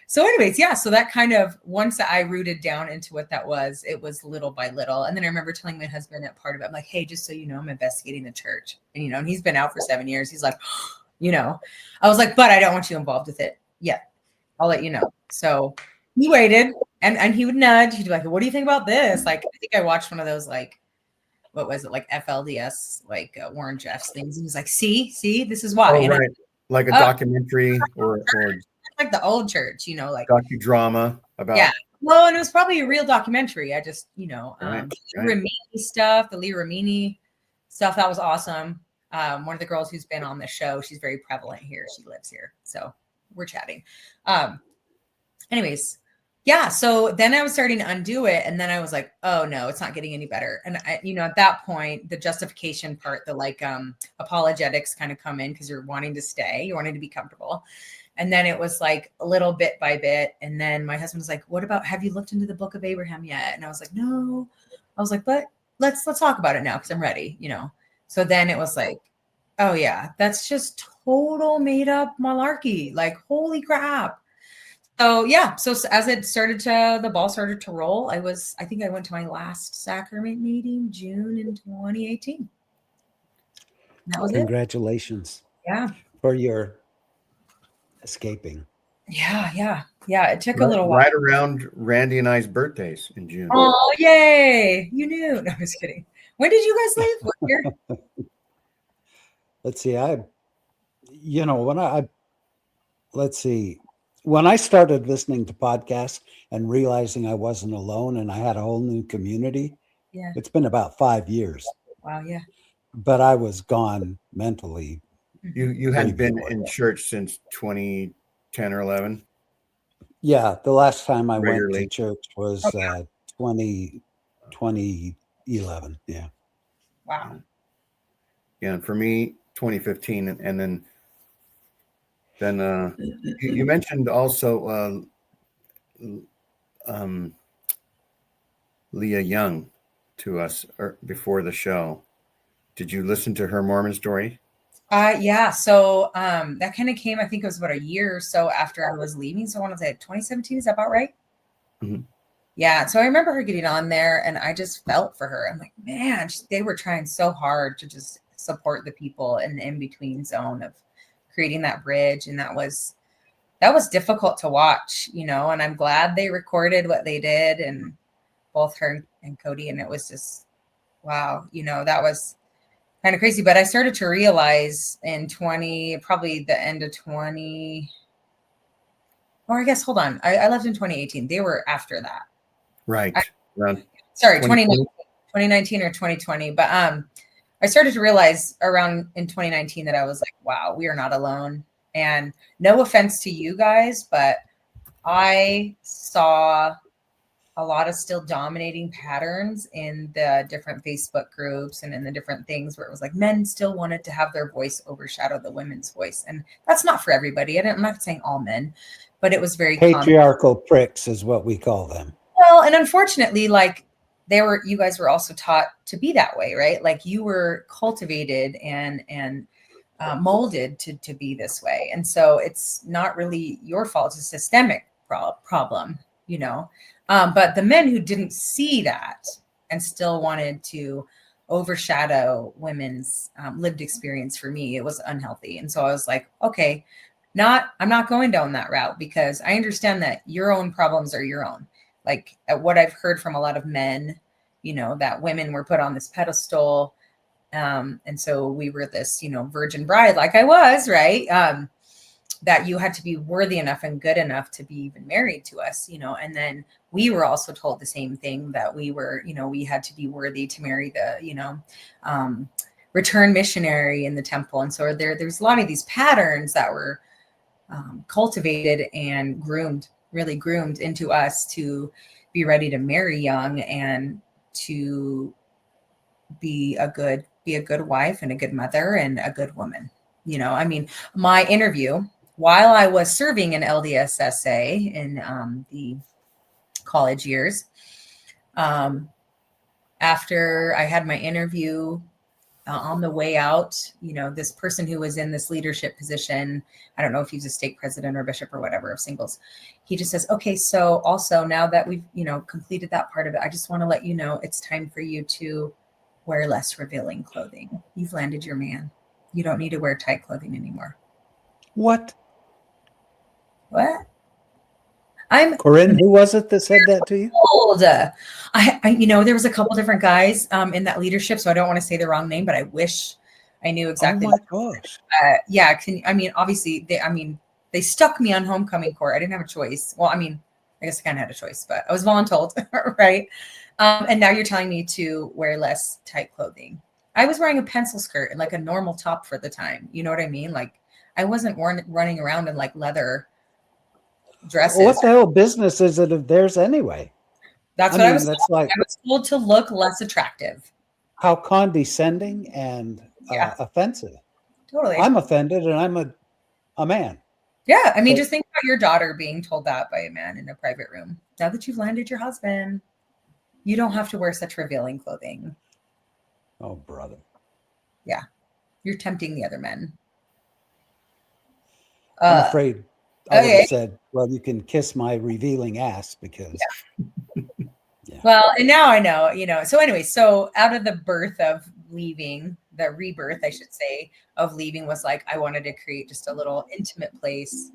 So anyways, yeah, so that kind of, once I rooted down into what that was, it was little by little. And then I remember telling my husband at part of it, I'm like, hey, just so you know, I'm investigating the church. And, and he's been out for 7 years. He's like, I was like, but I don't want you involved with it yet. I'll let you know. So he waited and he would nudge. He'd be like, what do you think about this? Like, I think I watched one of those, like, what was it, like FLDS, like Warren Jeffs things. And he's like, see, this is why. Oh, right. Like a documentary or like the old church, like docudrama about. Yeah. Well, and it was probably a real documentary. I just, Right. Ramini stuff, the Lee Ramini stuff, that was awesome. One of the girls who's been on the show, she's very prevalent here. She lives here. So we're chatting. Anyways, yeah. So then I was starting to undo it. And then I was like, oh no, it's not getting any better. And I, at that point, the justification part, the like apologetics kind of come in because you're wanting to stay, you're wanting to be comfortable. And then it was like a little bit by bit. And then my husband was like, what about, have you looked into the book of Abraham yet? And I was like, no. I was like, but let's talk about it now because I'm ready, So then it was like, oh yeah, that's just total made up malarkey. Like, holy crap. So yeah. So as the ball started to roll, I think I went to my last sacrament meeting, June in 2018. That was Congratulations. Yeah. For your escaping. Yeah. It took a little while. Right around Randy and I's birthdays in June. Oh, yay. You knew. No, I was kidding. When did you guys leave? What year? Let's see. When I started listening to podcasts and realizing I wasn't alone and I had a whole new community, Yeah. It's been about 5 years. Wow, yeah. But I was gone mentally. You hadn't been in church since 2010 or 11? Yeah, the last time I Regularly. went to church was 2011. Yeah. Wow. Yeah, and for me, 2015, and then you mentioned also Leah Young to us before the show. Did you listen to her Mormon story? Yeah. So that kind of came, I think it was about a year or so after I was leaving. So I want to say 2017. Is that about right? Mm-hmm. Yeah. So I remember her getting on there and I just felt for her. I'm like, man, they were trying so hard to just support the people in the in-between zone of creating that bridge. And that was difficult to watch, and I'm glad they recorded what they did, and both her and Cody. And it was just, wow, that was kind of crazy. But I started to realize in probably the end of 20, or I guess, hold on. I left in 2018. They were after that. Right. Sorry, 2019 or 2020. But I started to realize around in 2019 that I was like, wow, we are not alone. And no offense to you guys, but I saw a lot of still dominating patterns in the different Facebook groups and in the different things where it was like men still wanted to have their voice overshadow the women's voice. And that's not for everybody. I'm not saying all men, but it was very patriarchal pricks is what we call them. Well, and unfortunately, like you guys were also taught to be that way, right? Like you were cultivated and molded to be this way. And so it's not really your fault. It's a systemic problem, but the men who didn't see that and still wanted to overshadow women's lived experience, for me, it was unhealthy. And so I was like, okay, I'm not going down that route, because I understand that your own problems are your own. Like what I've heard from a lot of men, that women were put on this pedestal And so we were this, virgin bride, like I was, right? That you had to be worthy enough and good enough to be even married to us, and then we were also told the same thing, that we were, we had to be worthy to marry the, return missionary in the temple. And so there's a lot of these patterns that were cultivated and really groomed into us to be ready to marry young and to be a good wife and a good mother and a good woman. My interview while I was serving in LDSSA in the college years, after I had my interview, on the way out, this person who was in this leadership position, I don't know if he's a stake president or bishop or whatever of singles, he just says, okay, so also now that we've, completed that part of it, I just want to let you know it's time for you to wear less revealing clothing. You've landed your man. You don't need to wear tight clothing anymore. What? Corrine, who was it that said that to you? Old. There was a couple different guys in that leadership, so I don't want to say the wrong name, but I wish I knew exactly. Oh my gosh. Yeah. Obviously they stuck me on homecoming court. I didn't have a choice. Well, I guess I kind of had a choice, but I was voluntold, right? And now you're telling me to wear less tight clothing. I was wearing a pencil skirt and like a normal top for the time. You know what I mean? Like I wasn't running around in like leather dresses. What the hell business is it of theirs anyway? That's what I was told. I was told to look less attractive. How condescending and offensive. Totally. I'm offended and I'm a man. Yeah. Just think about your daughter being told that by a man in a private room. Now that you've landed your husband, you don't have to wear such revealing clothing. Oh, brother. Yeah. You're tempting the other men. I'm afraid I would have said, well, you can kiss my revealing ass because. Yeah. Well, and now I know, so anyway, so out of the birth of leaving, the rebirth, I should say, of leaving was like, I wanted to create just a little intimate place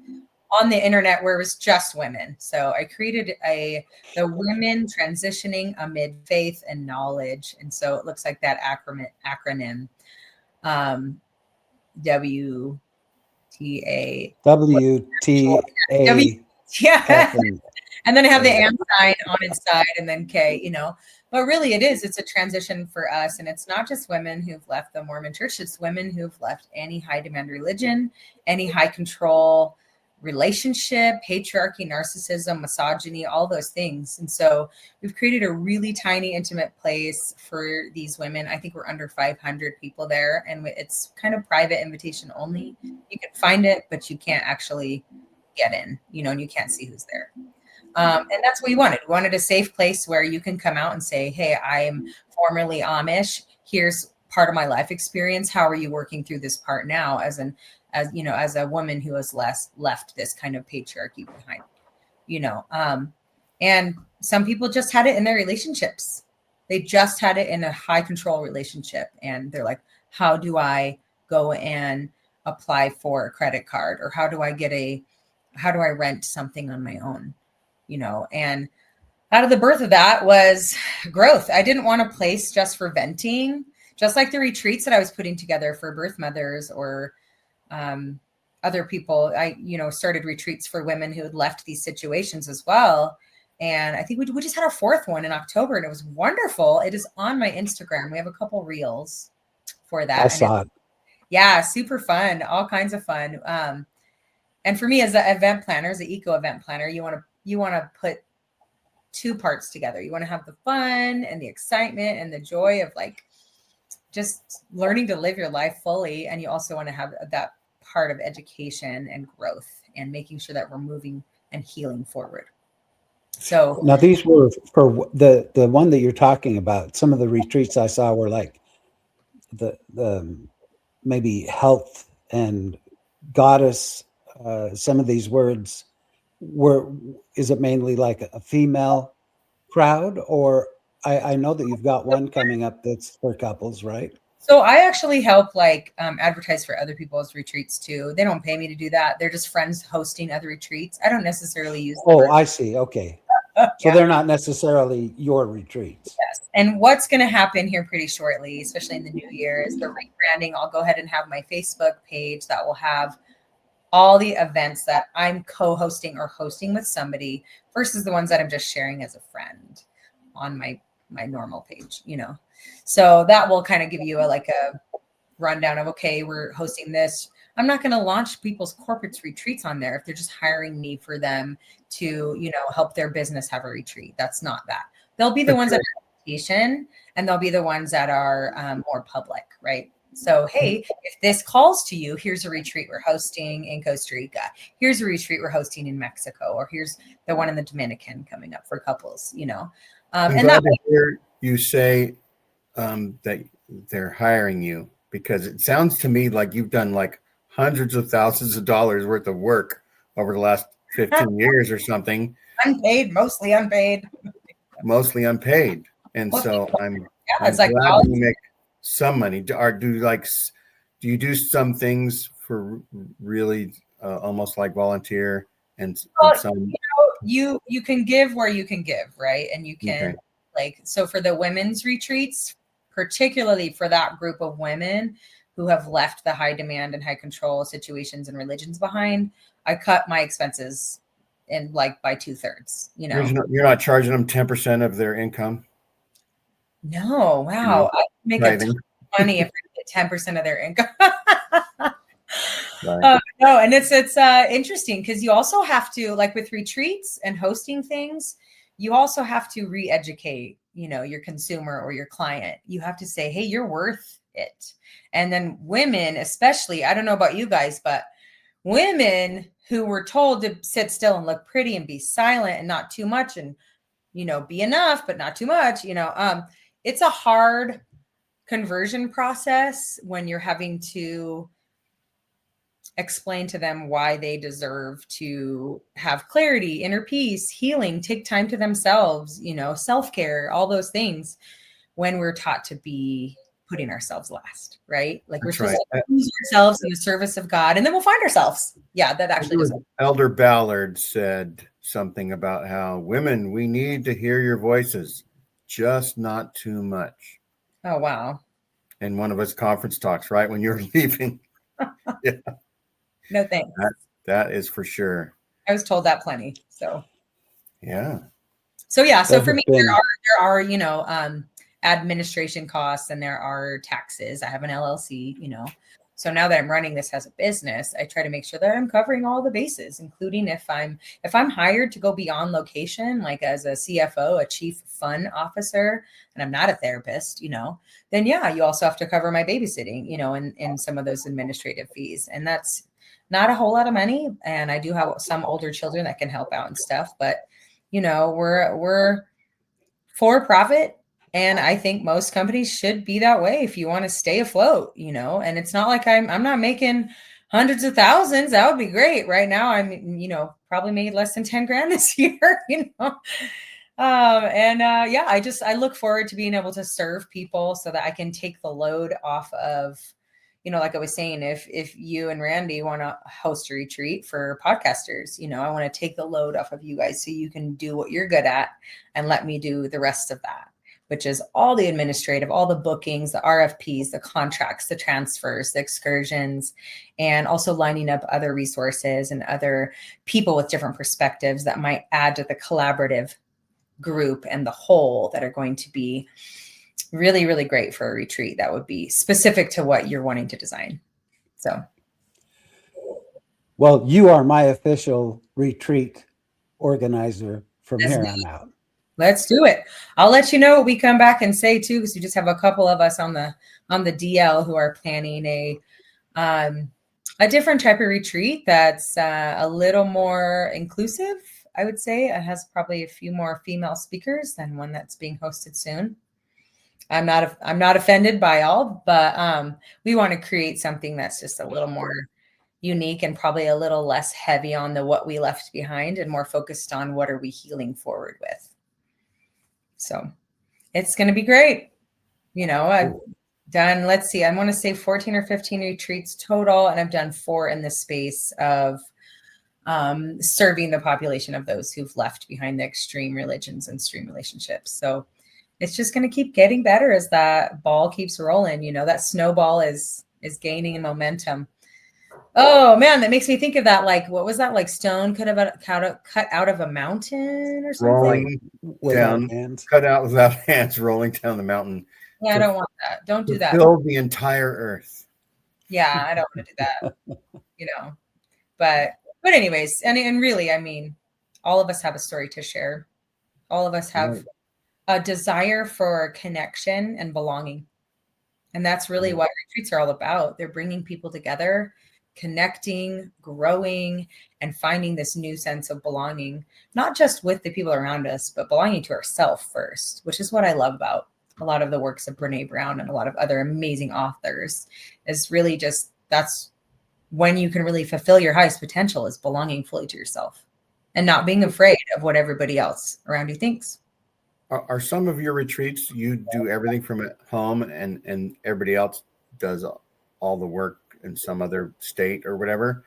on the internet where it was just women. So I created the Women Transitioning Amid Faith and Knowledge. And so it looks like that acronym, WTA. Yeah. And then I have the and sign on its side and then K, but really it's a transition for us. And it's not just women who've left the Mormon church. It's women who've left any high demand religion, any high control relationship, patriarchy, narcissism, misogyny, all those things. And so we've created a really tiny, intimate place for these women. I think we're under 500 people there, and it's kind of private invitation only. You can find it, but you can't actually get in, and you can't see who's there. And that's what we wanted. We wanted a safe place where you can come out and say, hey, I am formerly Amish. Here's part of my life experience. How are you working through this part now as a woman who has left this kind of patriarchy behind, and some people just had it in their relationships. They just had it in a high control relationship. And they're like, how do I go and apply for a credit card? Or how do I rent something on my own? And out of the birth of that was growth. I didn't want a place just for venting, just like the retreats that I was putting together for birth mothers or other people. I, started retreats for women who had left these situations as well. And I think we just had our fourth one in October, and it was wonderful. It is on my Instagram. We have a couple reels for that. I saw it. Yeah, super fun, all kinds of fun. And for me as an event planner, as an eco event planner, you want to put two parts together. You want to have the fun and the excitement and the joy of like just learning to live your life fully. And you also want to have that part of education and growth and making sure that we're moving and healing forward. So now these were for the one that you're talking about. Some of the retreats I saw were like the maybe health and goddess. Some of these words is it mainly like a female crowd, or I know that you've got one coming up that's for couples, right? So I actually help advertise for other people's retreats too. They don't pay me to do that. They're just friends hosting other retreats. I don't necessarily use. Oh, I see. Okay. So they're not necessarily your retreats. Yes. And what's going to happen here pretty shortly, especially in the new year, is the rebranding. I'll go ahead and have my Facebook page that will have all the events that I'm co-hosting or hosting with somebody versus the ones that I'm just sharing as a friend on my normal page, So that will kind of give you a rundown of, okay, we're hosting this. I'm not going to launch people's corporate retreats on there if they're just hiring me for them to, help their business have a retreat. That's not that. They'll be the ones that are invitation, and they'll be the ones that are more public, right? So, hey, if this calls to you, here's a retreat we're hosting in Costa Rica. Here's a retreat we're hosting in Mexico, or here's the one in the Dominican coming up for couples, I'm glad to hear you say that they're hiring you, because it sounds to me like you've done like hundreds of thousands of dollars worth of work over the last 15 years or something. Unpaid, mostly unpaid. Mostly unpaid. And so I'm glad you make some money. Do you do some things for really almost like volunteer and some? You can give where you can give, right? And you can so for the women's retreats, particularly for that group of women who have left the high demand and high control situations and religions behind, I cut my expenses in by 2/3, You're not charging them 10% of their income? No. Wow. I make a ton of money if I get 10% of their income. Right. No, and it's interesting because you also have to, with retreats and hosting things, you also have to re-educate, your consumer or your client. You have to say, hey, you're worth it. And then women, especially, I don't know about you guys, but women who were told to sit still and look pretty and be silent and not too much and, be enough, but not too much, it's a hard conversion process when you're having to explain to them why they deserve to have clarity, inner peace, healing, take time to themselves, self-care, all those things, when we're taught to be putting ourselves last, right? We're supposed to use ourselves in the service of God, and then we'll find ourselves. Yeah, that actually doesn't. Elder Ballard said something about how women, we need to hear your voices, just not too much. Oh, wow. In one of his conference talks, right when you're leaving. Yeah. No thanks. That is for sure. I was told that plenty. So yeah. So for me, there are administration costs, and there are taxes. I have an LLC, So now that I'm running this as a business, I try to make sure that I'm covering all the bases, including if I'm hired to go beyond location, like as a CFO, a chief fun officer, and I'm not a therapist, then yeah, you also have to cover my babysitting, and some of those administrative fees. And that's not a whole lot of money. And I do have some older children that can help out and stuff, but we're for profit. And I think most companies should be that way if you want to stay afloat, and it's not like I'm not making hundreds of thousands. That would be great. Right now, I'm, probably made less than 10 grand this year, I look forward to being able to serve people so that I can take the load off of, like I was saying, if you and Randy want to host a retreat for podcasters, I want to take the load off of you guys so you can do what you're good at and let me do the rest of that, which is all the administrative, all the bookings, the RFPs, the contracts, the transfers, the excursions, and also lining up other resources and other people with different perspectives that might add to the collaborative group and the whole that are going to be really, really great for a retreat that would be specific to what you're wanting to design. So. Well, you are my official retreat organizer from here on out. Let's do it. I'll let you know what we come back and say too, because we just have a couple of us on the DL who are planning a different type of retreat that's a little more inclusive. I would say it has probably a few more female speakers than one that's being hosted soon. I'm not offended by all, but we want to create something that's just a little more unique and probably a little less heavy on the what we left behind and more focused on what are we healing forward with. So it's going to be great. I've done, let's see, I want to say 14 or 15 retreats total, and I've done 4 in the space of serving the population of those who've left behind the extreme religions and extreme relationships. So it's just going to keep getting better as that ball keeps rolling. You know, that snowball is gaining momentum. Oh man, that makes me think of that. Like, what was that? Like stone cut out of a mountain or something? Rolling Without down, hands. cut out without hands, rolling down the mountain. Yeah, I don't want that. Don't do that. Fill the entire earth. Yeah, I don't want to do that. You know, but anyways, and really, I mean, all of us have a story to share. All of us have a desire for connection and belonging. And that's really what retreats are all about. They're bringing people together, connecting, growing, and finding this new sense of belonging, not just with the people around us, but belonging to ourselves first, which is what I love about a lot of the works of Brene Brown and a lot of other amazing authors, is really just that's when you can really fulfill your highest potential, is belonging fully to yourself and not being afraid of what everybody else around you thinks. Are some of your retreats, you do everything from at home and everybody else does all the work in some other state or whatever?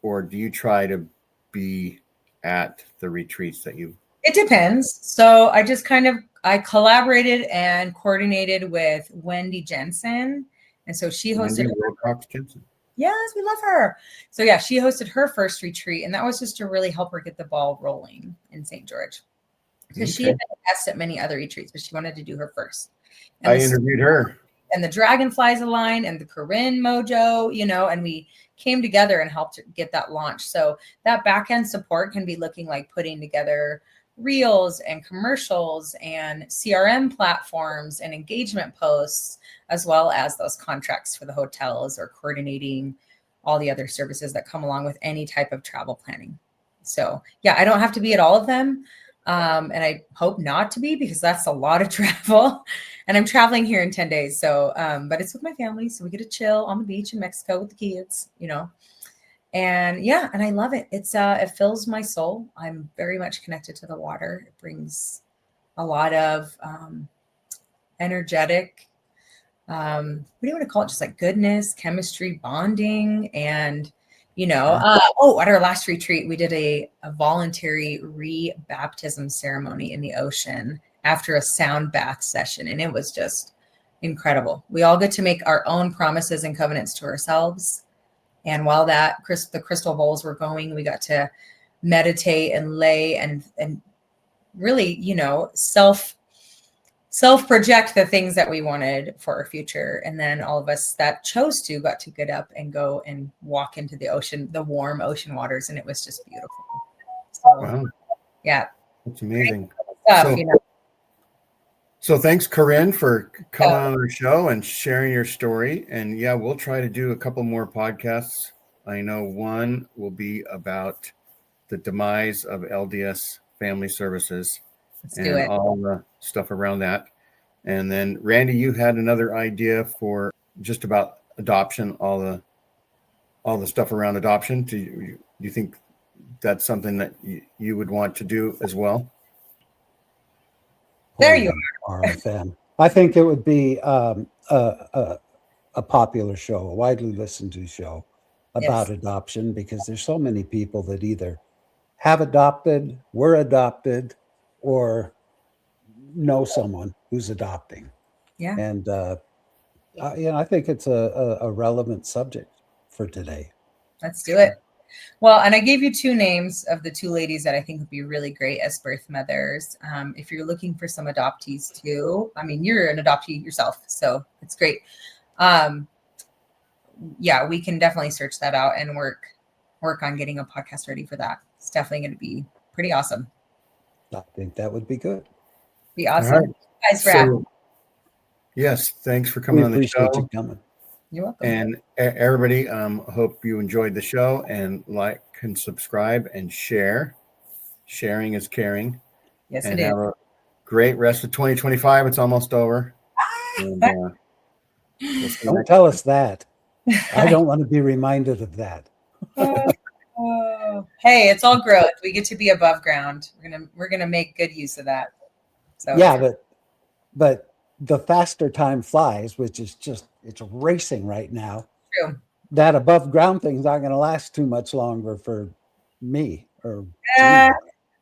Or do you try to be at the retreats that you? It depends. So I collaborated and coordinated with Wendy Jensen. And so she hosted. Yes, we love her. So yeah, she hosted her first retreat, and that was just to really help her get the ball rolling in St. George. Because she had been asked at many other retreats, but she wanted to do her first. And I interviewed her. And the Dragonflies aligned and the Corrine mojo, you know, and we came together and helped get that launch. So that back end support can be looking like putting together reels and commercials and CRM platforms and engagement posts, as well as those contracts for the hotels or coordinating all the other services that come along with any type of travel planning. So yeah, I don't have to be at all of them. And I hope not to be, because that's a lot of travel, and I'm traveling here in 10 days. So, but it's with my family. So we get to chill on the beach in Mexico with the kids, you know, and yeah, and I love it. It fills my soul. I'm very much connected to the water. It brings a lot of, energetic, what do you want to call it? Just like goodness, chemistry, bonding, and you know, at our last retreat, we did a voluntary re-baptism ceremony in the ocean after a sound bath session. And it was just incredible. We all get to make our own promises and covenants to ourselves. And while the crystal bowls were going, we got to meditate and lay and really, you know, self-project the things that we wanted for our future. And then all of us that chose to got to get up and go and walk into the ocean, the warm ocean waters. And it was just beautiful. So, wow. Yeah. That's amazing. Stuff, you know. So thanks, Corrine, for coming on our show and sharing your story. And yeah, we'll try to do a couple more podcasts. I know one will be about the demise of LDS Family Services. Let's do it. All the stuff around that. And then Randy, you had another idea for just about adoption, all the stuff around adoption. Do you think that's something that you would want to do as well? There you are. RFM. I think it would be a popular show, a widely listened to show about adoption, because there's so many people that either have adopted, were adopted, or know someone who's adopting. Yeah. And, I think it's a relevant subject for today. Let's do it. Well, and I gave you two names of the two ladies that I think would be really great as birth mothers. If you're looking for some adoptees too, I mean, you're an adoptee yourself, so it's great. Yeah, we can definitely search that out and work on getting a podcast ready for that. It's definitely going to be pretty awesome. I think that would be good. Be awesome. Right. Thanks for having. Yes, thanks for coming on the show. You coming. You're welcome. And everybody, hope you enjoyed the show, and like and subscribe and share. Sharing is caring. Yes, and it have is. A great rest of 2025. It's almost over. And, don't tell us that. I don't want to be reminded of that. Hey, it's all growth. We get to be above ground. We're gonna make good use of that. So yeah, but the faster time flies, which is just, it's racing right now. True. That above ground thing's not going to last too much longer for me or Uh, Gina.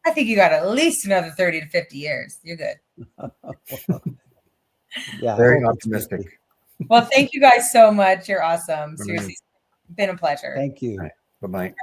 I think you got at least another 30 to 50 years. You're good. Well, yeah, I Very hope it's optimistic. 50. Well, thank you guys so much. You're awesome. All Seriously, right. it's been a pleasure. Thank you. All right. Bye-bye.